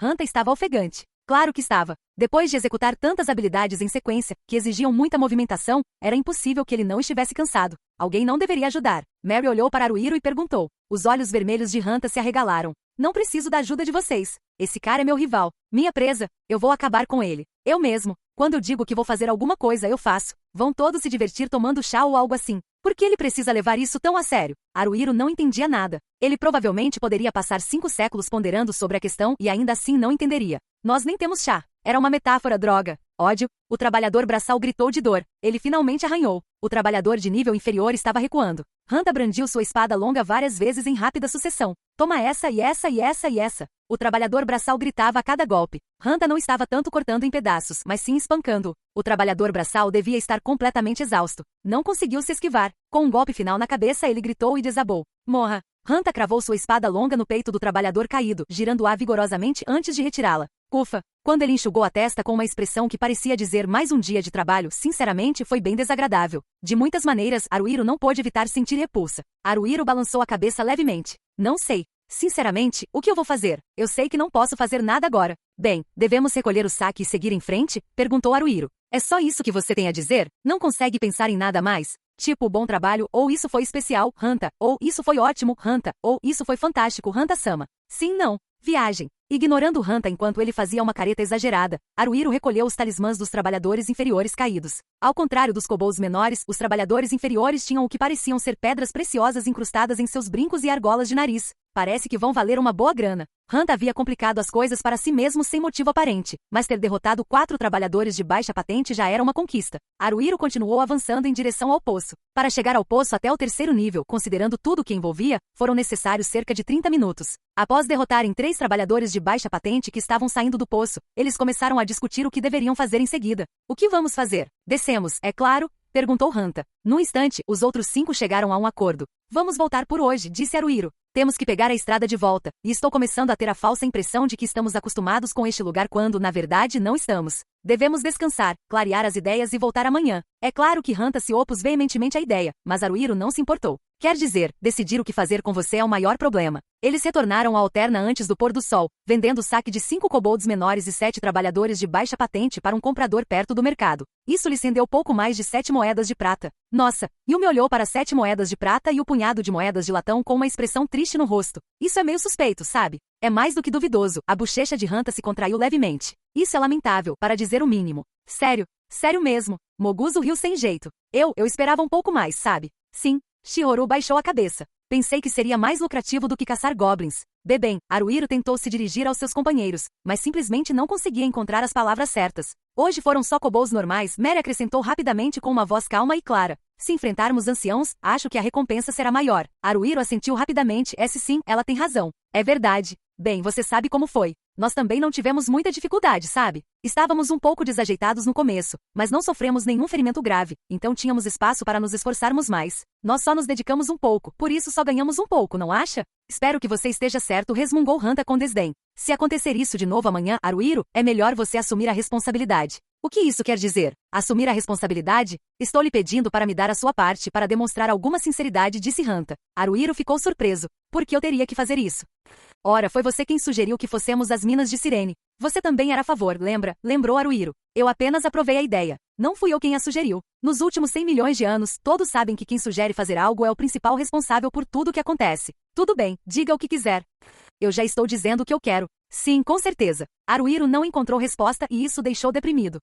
Hanta estava ofegante. Claro que estava. Depois de executar tantas habilidades em sequência, que exigiam muita movimentação, era impossível que ele não estivesse cansado. Alguém não deveria ajudar. Mary olhou para Haruhiro e perguntou. Os olhos vermelhos de Hanta se arregalaram. Não preciso da ajuda de vocês. Esse cara é meu rival. Minha presa. Eu vou acabar com ele. Eu mesmo. Quando eu digo que vou fazer alguma coisa, eu faço. Vão todos se divertir tomando chá ou algo assim. Por que ele precisa levar isso tão a sério? Haruhiro não entendia nada. Ele provavelmente poderia passar 5 séculos ponderando sobre a questão e ainda assim não entenderia. Nós nem temos chá. Era uma metáfora, droga. Ódio. O trabalhador braçal gritou de dor. Ele finalmente arranhou. O trabalhador de nível inferior estava recuando. Hanta brandiu sua espada longa várias vezes em rápida sucessão. Toma essa e essa e essa e essa. O trabalhador braçal gritava a cada golpe. Hanta não estava tanto cortando em pedaços, mas sim espancando-o. O trabalhador braçal devia estar completamente exausto. Não conseguiu se esquivar. Com um golpe final na cabeça, ele gritou e desabou. Morra. Hanta cravou sua espada longa no peito do trabalhador caído, girando-a vigorosamente antes de retirá-la. Ufa! Quando ele enxugou a testa com uma expressão que parecia dizer mais um dia de trabalho, sinceramente foi bem desagradável. De muitas maneiras, Haruhiro não pôde evitar sentir repulsa. Haruhiro balançou a cabeça levemente. Não sei. Sinceramente, o que eu vou fazer? Eu sei que não posso fazer nada agora. Bem, devemos recolher o saque e seguir em frente? Perguntou Haruhiro. É só isso que você tem a dizer? Não consegue pensar em nada mais? Tipo, bom trabalho, ou isso foi especial, Hanta, ou isso foi ótimo, Hanta, ou isso foi fantástico, Hanta-sama. Sim, não. Viagem. Ignorando Hanta enquanto ele fazia uma careta exagerada, Haruhiro recolheu os talismãs dos trabalhadores inferiores caídos. Ao contrário dos kobolds menores, os trabalhadores inferiores tinham o que pareciam ser pedras preciosas incrustadas em seus brincos e argolas de nariz. Parece que vão valer uma boa grana. Hanta havia complicado as coisas para si mesmo sem motivo aparente, mas ter derrotado 4 trabalhadores de baixa patente já era uma conquista. Haruhiro continuou avançando em direção ao poço. Para chegar ao poço até o 3º nível, considerando tudo o que envolvia, foram necessários cerca de 30 minutos. Após derrotarem 3 trabalhadores de baixa patente que estavam saindo do poço, eles começaram a discutir o que deveriam fazer em seguida. O que vamos fazer? Descemos, é claro? Perguntou Hanta. Num instante, os outros 5 chegaram a um acordo. Vamos voltar por hoje, disse Haruhiro. Temos que pegar a estrada de volta, e estou começando a ter a falsa impressão de que estamos acostumados com este lugar quando, na verdade, não estamos. Devemos descansar, clarear as ideias e voltar amanhã. É claro que Hanta se opôs veementemente à ideia, mas Haruhiro não se importou. Quer dizer, decidir o que fazer com você é o maior problema. Eles retornaram à Alterna antes do pôr do sol, vendendo o saque de 5 kobolds menores e 7 trabalhadores de baixa patente para um comprador perto do mercado. Isso lhes rendeu pouco mais de 7 moedas de prata. Nossa, Yumi olhou para 7 moedas de prata e o punhado de moedas de latão com uma expressão triste no rosto. Isso é meio suspeito, sabe? É mais do que duvidoso. A bochecha de Hanta se contraiu levemente. Isso é lamentável, para dizer o mínimo. Sério, sério mesmo. Moguzo riu sem jeito. Eu esperava um pouco mais, sabe? Sim. Shihoru baixou a cabeça. Pensei que seria mais lucrativo do que caçar goblins. Bem, Haruhiro tentou se dirigir aos seus companheiros, mas simplesmente não conseguia encontrar as palavras certas. Hoje foram só kobolds normais, Mary acrescentou rapidamente com uma voz calma e clara. Se enfrentarmos anciãos, acho que a recompensa será maior. Haruhiro assentiu rapidamente. Sim, ela tem razão. É verdade. Bem, você sabe como foi. Nós também não tivemos muita dificuldade, sabe? Estávamos um pouco desajeitados no começo, mas não sofremos nenhum ferimento grave, então tínhamos espaço para nos esforçarmos mais. Nós só nos dedicamos um pouco, por isso só ganhamos um pouco, não acha? Espero que você esteja certo, resmungou Hanta com desdém. Se acontecer isso de novo amanhã, Haruhiro, é melhor você assumir a responsabilidade. O que isso quer dizer? Assumir a responsabilidade? Estou lhe pedindo para me dar a sua parte para demonstrar alguma sinceridade, disse Hanta. Haruhiro ficou surpreso. Por que eu teria que fazer isso? Ora, foi você quem sugeriu que fossemos às minas de Cirene. Você também era a favor, lembra? Lembrou Haruhiro. Eu apenas aprovei a ideia. Não fui eu quem a sugeriu. Nos últimos 100 milhões de anos, todos sabem que quem sugere fazer algo é o principal responsável por tudo o que acontece. Tudo bem, diga o que quiser. Eu já estou dizendo o que eu quero. Sim, com certeza. Haruhiro não encontrou resposta e isso o deixou deprimido.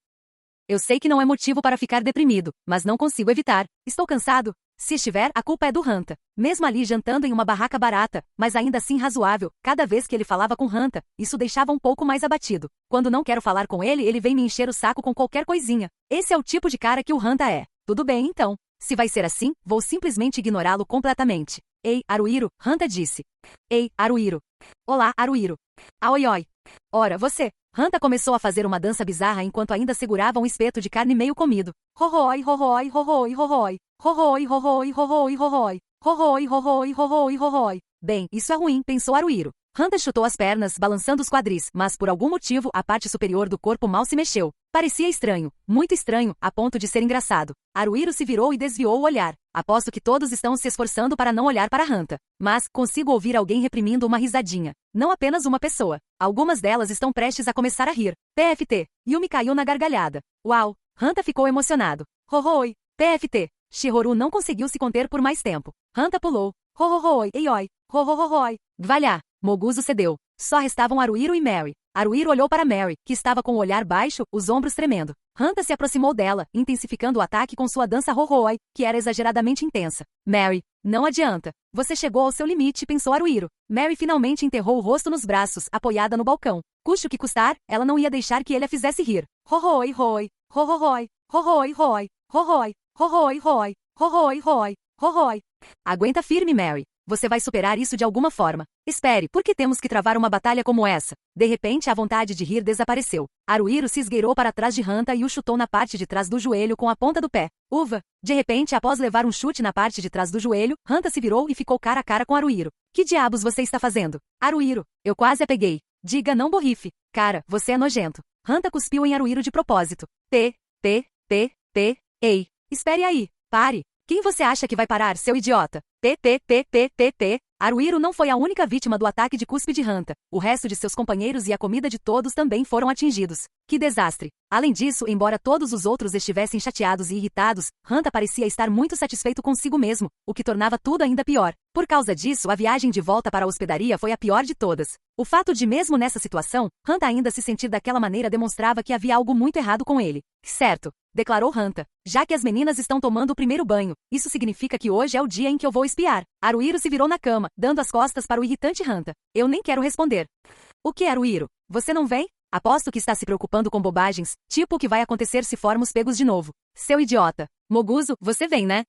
Eu sei que não é motivo para ficar deprimido, mas não consigo evitar. Estou cansado. Se estiver, a culpa é do Hanta. Mesmo ali jantando em uma barraca barata, mas ainda assim razoável, cada vez que ele falava com Hanta, isso deixava um pouco mais abatido. Quando não quero falar com ele, ele vem me encher o saco com qualquer coisinha. Esse é o tipo de cara que o Hanta é. Tudo bem então. Se vai ser assim, vou simplesmente ignorá-lo completamente. Ei, Haruhiro, Hanta disse. Ei, Haruhiro. Olá, Haruhiro. Oi, oi. Ora, você. Hanta começou a fazer uma dança bizarra enquanto ainda segurava um espeto de carne meio comido. Hohoi, hohoi, hohoi, hohoi. Hohoi, hohoi, hohoi, hohoi. Hohoi, hohoi, hohoi, hohoi. Bem, isso é ruim, pensou Haruhiro. Hanta chutou as pernas, balançando os quadris, mas por algum motivo a parte superior do corpo mal se mexeu. Parecia estranho, muito estranho, a ponto de ser engraçado. Haruhiro se virou e desviou o olhar. Aposto que todos estão se esforçando para não olhar para Hanta. Mas, consigo ouvir alguém reprimindo uma risadinha. Não apenas uma pessoa. Algumas delas estão prestes a começar a rir. PFT. Yumi caiu na gargalhada. Uau! Hanta ficou emocionado. Hohoi! PFT. Shihoru não conseguiu se conter por mais tempo. Hanta pulou. Hohohoi! Eioi! Hohohoi! Gvalhá! Moguzo cedeu. Só restavam Haruhiro e Mary. Haruhiro olhou para Mary, que estava com o olhar baixo, os ombros tremendo. Hanta se aproximou dela, intensificando o ataque com sua dança Hohoi, que era exageradamente intensa. Mary, não adianta. Você chegou ao seu limite, pensou Haruhiro. Mary finalmente enterrou o rosto nos braços, apoiada no balcão. Custe o que custar, ela não ia deixar que ele a fizesse rir. Hohoi, hoi. Hohohoi. Hohoi, hoi. Hohoi. Hohoi, hoi. Hohoi, hoi. Hohoi. Aguenta firme, Mary. Você vai superar isso de alguma forma. Espere, por que temos que travar uma batalha como essa? De repente a vontade de rir desapareceu. Haruhiro se esgueirou para trás de Hanta e o chutou na parte de trás do joelho com a ponta do pé. Uva! De repente, após levar um chute na parte de trás do joelho, Hanta se virou e ficou cara a cara com Haruhiro. Que diabos você está fazendo? Haruhiro, eu quase a peguei. Diga não borrife. Cara, você é nojento. Hanta cuspiu em Haruhiro de propósito. Ei. Espere aí. Pare. Quem você acha que vai parar, seu idiota? Haruhiro não foi a única vítima do ataque de cuspe de Hanta. O resto de seus companheiros e a comida de todos também foram atingidos. Que desastre! Além disso, embora todos os outros estivessem chateados e irritados, Hanta parecia estar muito satisfeito consigo mesmo, o que tornava tudo ainda pior. Por causa disso, a viagem de volta para a hospedaria foi a pior de todas. O fato de, mesmo nessa situação, Hanta ainda se sentir daquela maneira demonstrava que havia algo muito errado com ele. Certo, declarou Hanta. Já que as meninas estão tomando o primeiro banho, isso significa que hoje é o dia em que eu vou espiar. Haruhiro se virou na cama, dando as costas para o irritante Hanta. Eu nem quero responder. O que, Haruhiro? Você não vem? Aposto que está se preocupando com bobagens, tipo o que vai acontecer se formos pegos de novo. Seu idiota. Moguzo, você vem, né?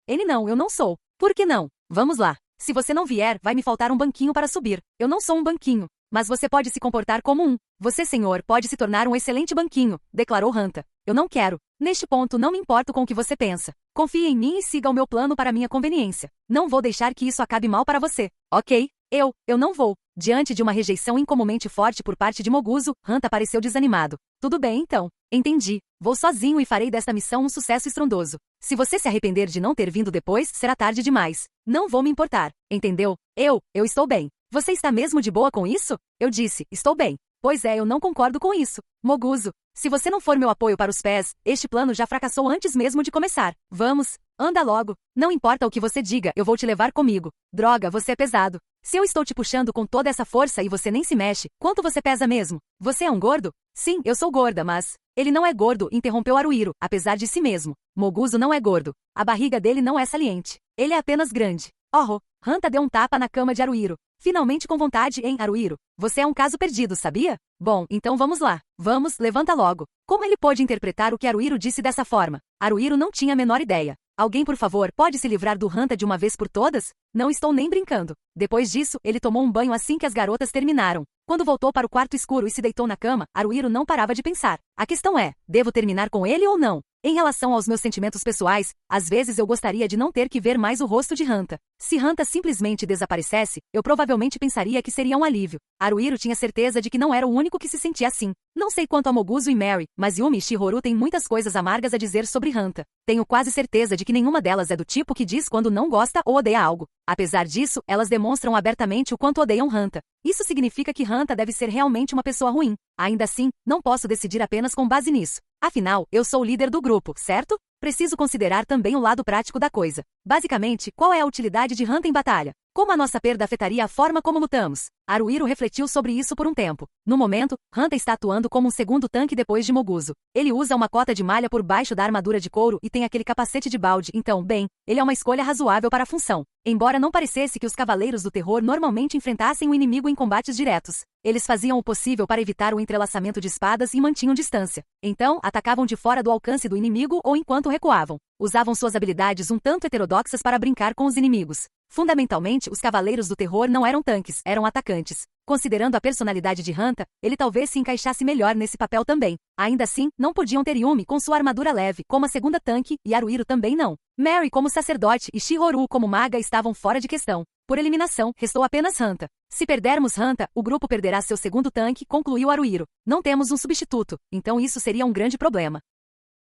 Ele não, eu não sou. Por que não? Vamos lá. Se você não vier, vai me faltar um banquinho para subir. Eu não sou um banquinho. Mas você pode se comportar como um. Você, senhor, pode se tornar um excelente banquinho, declarou Hanta. Eu não quero. Neste ponto não me importo com o que você pensa. Confie em mim e siga o meu plano para minha conveniência. Não vou deixar que isso acabe mal para você. Ok? Eu não vou. Diante de uma rejeição incomumente forte por parte de Moguzo, Hanta pareceu desanimado. Tudo bem então. Entendi. Vou sozinho e farei desta missão um sucesso estrondoso. Se você se arrepender de não ter vindo depois, será tarde demais. Não vou me importar. Entendeu? Eu estou bem. Você está mesmo de boa com isso? Eu disse, estou bem. Pois é, eu não concordo com isso. Moguzo, se você não for meu apoio para os pés, este plano já fracassou antes mesmo de começar. Vamos, anda logo. Não importa o que você diga, eu vou te levar comigo. Droga, você é pesado. Se eu estou te puxando com toda essa força e você nem se mexe, quanto você pesa mesmo? Você é um gordo? Sim, eu sou gorda, mas... Ele não é gordo, interrompeu Haruhiro, apesar de si mesmo. Moguzo não é gordo. A barriga dele não é saliente. Ele é apenas grande. Oh, Hanta deu um tapa na cama de Haruhiro. Finalmente com vontade, hein, Haruhiro? Você é um caso perdido, sabia? Bom, então vamos lá. Vamos, levanta logo. Como ele pôde interpretar o que Haruhiro disse dessa forma? Haruhiro não tinha a menor ideia. Alguém, por favor, pode se livrar do Hanta de uma vez por todas? Não estou nem brincando. Depois disso, ele tomou um banho assim que as garotas terminaram. Quando voltou para o quarto escuro e se deitou na cama, Haruhiro não parava de pensar. A questão é, devo terminar com ele ou não? Em relação aos meus sentimentos pessoais, às vezes eu gostaria de não ter que ver mais o rosto de Hanta. Se Hanta simplesmente desaparecesse, eu provavelmente pensaria que seria um alívio. Haruhiro tinha certeza de que não era o único que se sentia assim. Não sei quanto a Moguzo e Mary, mas Yumi e Shihoru têm muitas coisas amargas a dizer sobre Hanta. Tenho quase certeza de que nenhuma delas é do tipo que diz quando não gosta ou odeia algo. Apesar disso, elas demonstram abertamente o quanto odeiam Hanta. Isso significa que Hanta deve ser realmente uma pessoa ruim. Ainda assim, não posso decidir apenas com base nisso. Afinal, eu sou o líder do grupo, certo? Preciso considerar também o lado prático da coisa. Basicamente, qual é a utilidade de Hanta em batalha? Como a nossa perda afetaria a forma como lutamos? Haruhiro refletiu sobre isso por um tempo. No momento, Hanta está atuando como um segundo tanque depois de Moguzo. Ele usa uma cota de malha por baixo da armadura de couro e tem aquele capacete de balde, então, bem, ele é uma escolha razoável para a função. Embora não parecesse que os Cavaleiros do Terror normalmente enfrentassem o inimigo em combates diretos, eles faziam o possível para evitar o entrelaçamento de espadas e mantinham distância. Então, atacavam de fora do alcance do inimigo ou enquanto recuavam. Usavam suas habilidades um tanto heterodoxas para brincar com os inimigos. Fundamentalmente, os Cavaleiros do Terror não eram tanques, eram atacantes. Considerando a personalidade de Hanta, ele talvez se encaixasse melhor nesse papel também. Ainda assim, não podiam ter Yumi com sua armadura leve, como a segunda tanque, e Haruhiro também não. Mary como sacerdote e Shihoru como maga estavam fora de questão. Por eliminação, restou apenas Hanta. Se perdermos Hanta, o grupo perderá seu segundo tanque, concluiu Haruhiro. Não temos um substituto, então isso seria um grande problema.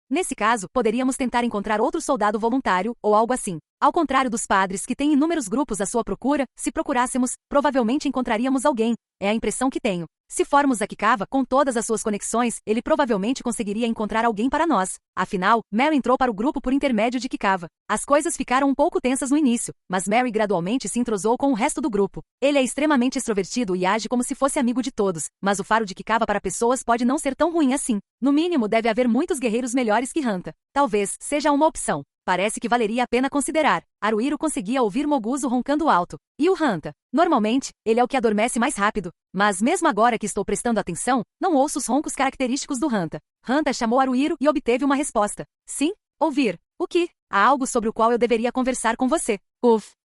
Nesse caso, poderíamos tentar encontrar outro soldado voluntário, ou algo assim. Ao contrário dos padres que têm inúmeros grupos à sua procura, se procurássemos, provavelmente encontraríamos alguém. É a impressão que tenho. Se formos a Kikawa com todas as suas conexões, ele provavelmente conseguiria encontrar alguém para nós. Afinal, Mary entrou para o grupo por intermédio de Kikawa. As coisas ficaram um pouco tensas no início, mas Mary gradualmente se entrosou com o resto do grupo. Ele é extremamente extrovertido e age como se fosse amigo de todos, mas o faro de Kikawa para pessoas pode não ser tão ruim assim. No mínimo, deve haver muitos guerreiros melhores que Hanta. Talvez seja uma opção. Parece que valeria a pena considerar. Haruhiro conseguia ouvir Moguzo roncando alto. E o Hanta? Normalmente, ele é o que adormece mais rápido. Mas mesmo agora que estou prestando atenção, não ouço os roncos característicos do Hanta. Hanta chamou Haruhiro e obteve uma resposta. Sim? Ouvir. O que? Há algo sobre o qual eu deveria conversar com você.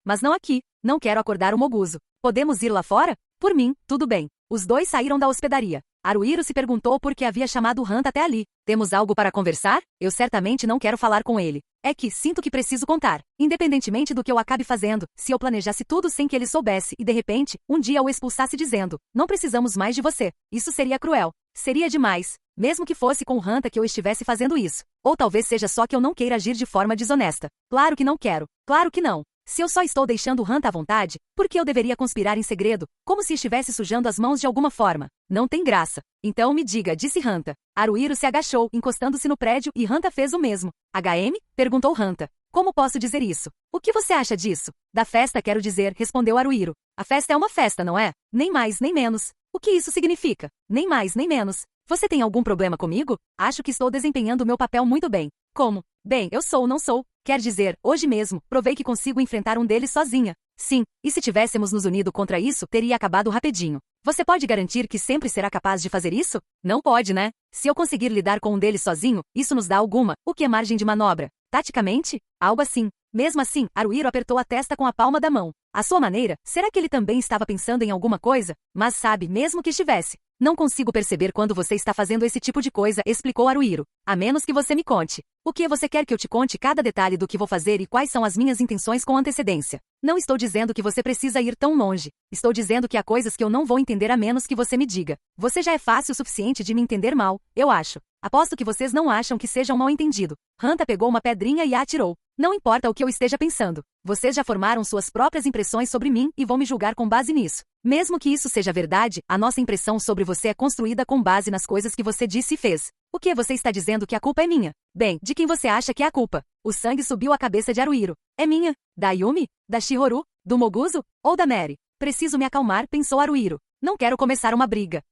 Mas não aqui. Não quero acordar o Moguzo. Podemos ir lá fora? Por mim, tudo bem. Os dois saíram da hospedaria. Haruhiro se perguntou por que havia chamado Hanta até ali. Temos algo para conversar? Eu certamente não quero falar com ele. É que sinto que preciso contar. Independentemente do que eu acabe fazendo, se eu planejasse tudo sem que ele soubesse e de repente, um dia o expulsasse dizendo, não precisamos mais de você. Isso seria cruel. Seria demais. Mesmo que fosse com o Hanta que eu estivesse fazendo isso. Ou talvez seja só que eu não queira agir de forma desonesta. Claro que não quero. Claro que não. Se eu só estou deixando Hanta à vontade, por que eu deveria conspirar em segredo, como se estivesse sujando as mãos de alguma forma? Não tem graça. Então me diga, disse Hanta. Haruhiro se agachou, encostando-se no prédio, e Hanta fez o mesmo. HM? Perguntou Hanta. Como posso dizer isso? O que você acha disso? Da festa quero dizer, respondeu Haruhiro. A festa é uma festa, não é? Nem mais nem menos. O que isso significa? Nem mais nem menos. Você tem algum problema comigo? Acho que estou desempenhando o meu papel muito bem. Como? Bem, eu sou ou não sou. Quer dizer, hoje mesmo, provei que consigo enfrentar um deles sozinha. Sim, e se tivéssemos nos unido contra isso, teria acabado rapidinho. Você pode garantir que sempre será capaz de fazer isso? Não pode, né? Se eu conseguir lidar com um deles sozinho, isso nos dá alguma, o que é margem de manobra. Taticamente? Algo assim. Mesmo assim, Haruhiro apertou a testa com a palma da mão. À sua maneira, será que ele também estava pensando em alguma coisa? Mas sabe, mesmo que estivesse. Não consigo perceber quando você está fazendo esse tipo de coisa, explicou Haruhiro. A menos que você me conte. O que você quer que eu te conte cada detalhe do que vou fazer e quais são as minhas intenções com antecedência? Não estou dizendo que você precisa ir tão longe. Estou dizendo que há coisas que eu não vou entender a menos que você me diga. Você já é fácil o suficiente de me entender mal, eu acho. Aposto que vocês não acham que seja um mal-entendido. Hanta pegou uma pedrinha e a atirou. Não importa o que eu esteja pensando. Vocês já formaram suas próprias impressões sobre mim e vão me julgar com base nisso. Mesmo que isso seja verdade, a nossa impressão sobre você é construída com base nas coisas que você disse e fez. O que você está dizendo que a culpa é minha? Bem, de quem você acha que é a culpa? O sangue subiu à cabeça de Haruhiro. É minha? Da Yumi? Da Shihoru? Do Moguzo? Ou da Mary? Preciso me acalmar, pensou Haruhiro. Não quero começar uma briga.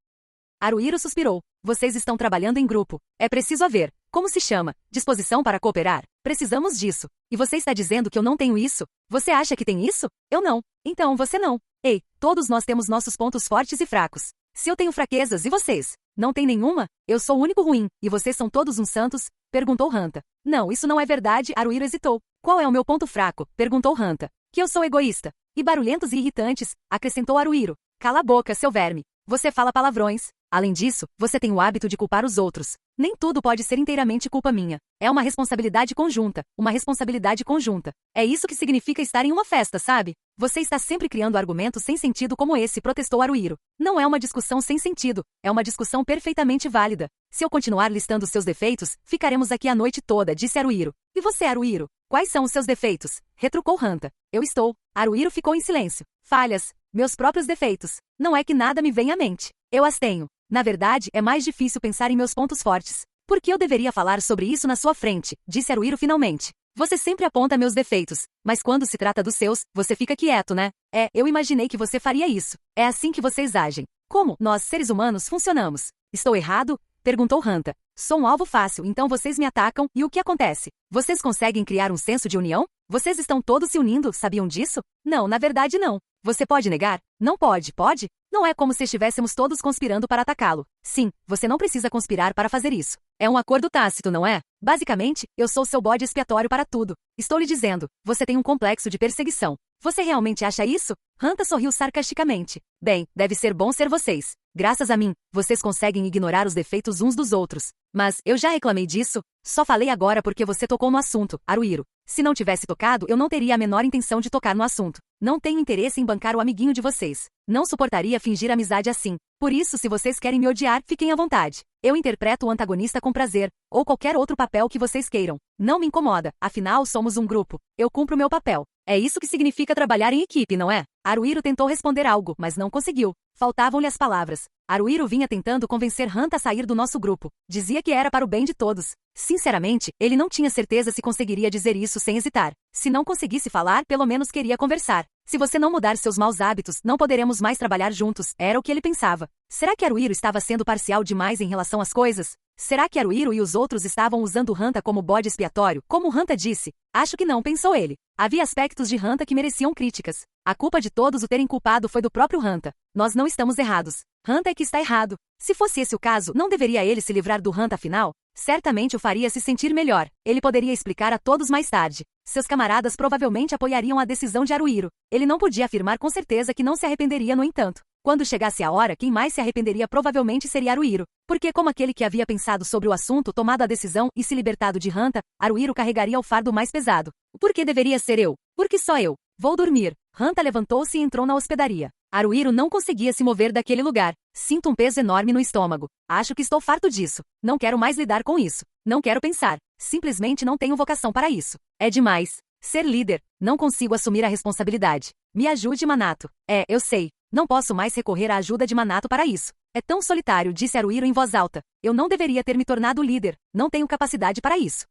Haruhiro suspirou. Vocês estão trabalhando em grupo. É preciso haver, como se chama, disposição para cooperar. Precisamos disso. E você está dizendo que eu não tenho isso? Você acha que tem isso? Eu não. Então você não. Ei, todos nós temos nossos pontos fortes e fracos. Se eu tenho fraquezas e vocês? Não tem nenhuma? Eu sou o único ruim, e vocês são todos uns santos? Perguntou Hanta. Não, isso não é verdade, Haruhiro hesitou. Qual é o meu ponto fraco? Perguntou Hanta. Que eu sou egoísta. E barulhentos e irritantes, acrescentou Haruhiro. Cala a boca, seu verme. Você fala palavrões. Além disso, você tem o hábito de culpar os outros. Nem tudo pode ser inteiramente culpa minha. É uma responsabilidade conjunta. Uma responsabilidade conjunta. É isso que significa estar em uma festa, sabe? Você está sempre criando argumentos sem sentido como esse, protestou Haruhiro. Não é uma discussão sem sentido. É uma discussão perfeitamente válida. Se eu continuar listando seus defeitos, ficaremos aqui a noite toda, disse Haruhiro. E você, Haruhiro? Quais são os seus defeitos? Retrucou Hanta. Eu estou. Haruhiro ficou em silêncio. Falhas. Meus próprios defeitos. Não é que nada me venha à mente. Eu as tenho. Na verdade, é mais difícil pensar em meus pontos fortes. Por que eu deveria falar sobre isso na sua frente? Disse Haruhiro finalmente. Você sempre aponta meus defeitos, mas quando se trata dos seus, você fica quieto, né? Eu imaginei que você faria isso. É assim que vocês agem. Como nós, seres humanos, funcionamos? Estou errado? Perguntou Hanta. Sou um alvo fácil, então vocês me atacam, e o que acontece? Vocês conseguem criar um senso de união? Vocês estão todos se unindo, sabiam disso? Não, na verdade não. Você pode negar? Não pode, pode? Não é como se estivéssemos todos conspirando para atacá-lo. Sim, você não precisa conspirar para fazer isso. É um acordo tácito, não é? Basicamente, eu sou seu bode expiatório para tudo. Estou lhe dizendo, você tem um complexo de perseguição. Você realmente acha isso? Hanta sorriu sarcasticamente. Bem, deve ser bom ser vocês. Graças a mim, vocês conseguem ignorar os defeitos uns dos outros. Mas, eu já reclamei disso. Só falei agora porque você tocou no assunto, Haruhiro. Se não tivesse tocado, eu não teria a menor intenção de tocar no assunto. Não tenho interesse em bancar o amiguinho de vocês. Não suportaria fingir amizade assim. Por isso, se vocês querem me odiar, fiquem à vontade. Eu interpreto o antagonista com prazer, ou qualquer outro papel que vocês queiram. Não me incomoda, afinal somos um grupo. Eu cumpro meu papel. É isso que significa trabalhar em equipe, não é? Haruhiro tentou responder algo, mas não conseguiu. Faltavam-lhe as palavras. Haruhiro vinha tentando convencer Hanta a sair do nosso grupo. Dizia que era para o bem de todos. Sinceramente, ele não tinha certeza se conseguiria dizer isso sem hesitar. Se não conseguisse falar, pelo menos queria conversar. Se você não mudar seus maus hábitos, não poderemos mais trabalhar juntos, era o que ele pensava. Será que Haruhiro estava sendo parcial demais em relação às coisas? Será que Haruhiro e os outros estavam usando Hanta como bode expiatório, como Hanta disse? Acho que não, pensou ele. Havia aspectos de Hanta que mereciam críticas. A culpa de todos o terem culpado foi do próprio Hanta. Nós não estamos errados. Hanta é que está errado. Se fosse esse o caso, não deveria ele se livrar do Hanta afinal? Certamente o faria se sentir melhor. Ele poderia explicar a todos mais tarde. Seus camaradas provavelmente apoiariam a decisão de Haruhiro. Ele não podia afirmar com certeza que não se arrependeria, no entanto. Quando chegasse a hora, quem mais se arrependeria provavelmente seria Haruhiro. Porque como aquele que havia pensado sobre o assunto, tomado a decisão e se libertado de Hanta, Haruhiro carregaria o fardo mais pesado. Por que deveria ser eu? Porque só eu. Vou dormir. Hanta levantou-se e entrou na hospedaria. Haruhiro não conseguia se mover daquele lugar. Sinto um peso enorme no estômago. Acho que estou farto disso. Não quero mais lidar com isso. Não quero pensar. Simplesmente não tenho vocação para isso. É demais. Ser líder. Não consigo assumir a responsabilidade. Me ajude, Manato. Eu sei. Não posso mais recorrer à ajuda de Manato para isso. É tão solitário, disse Haruhiro em voz alta. Eu não deveria ter me tornado líder. Não tenho capacidade para isso.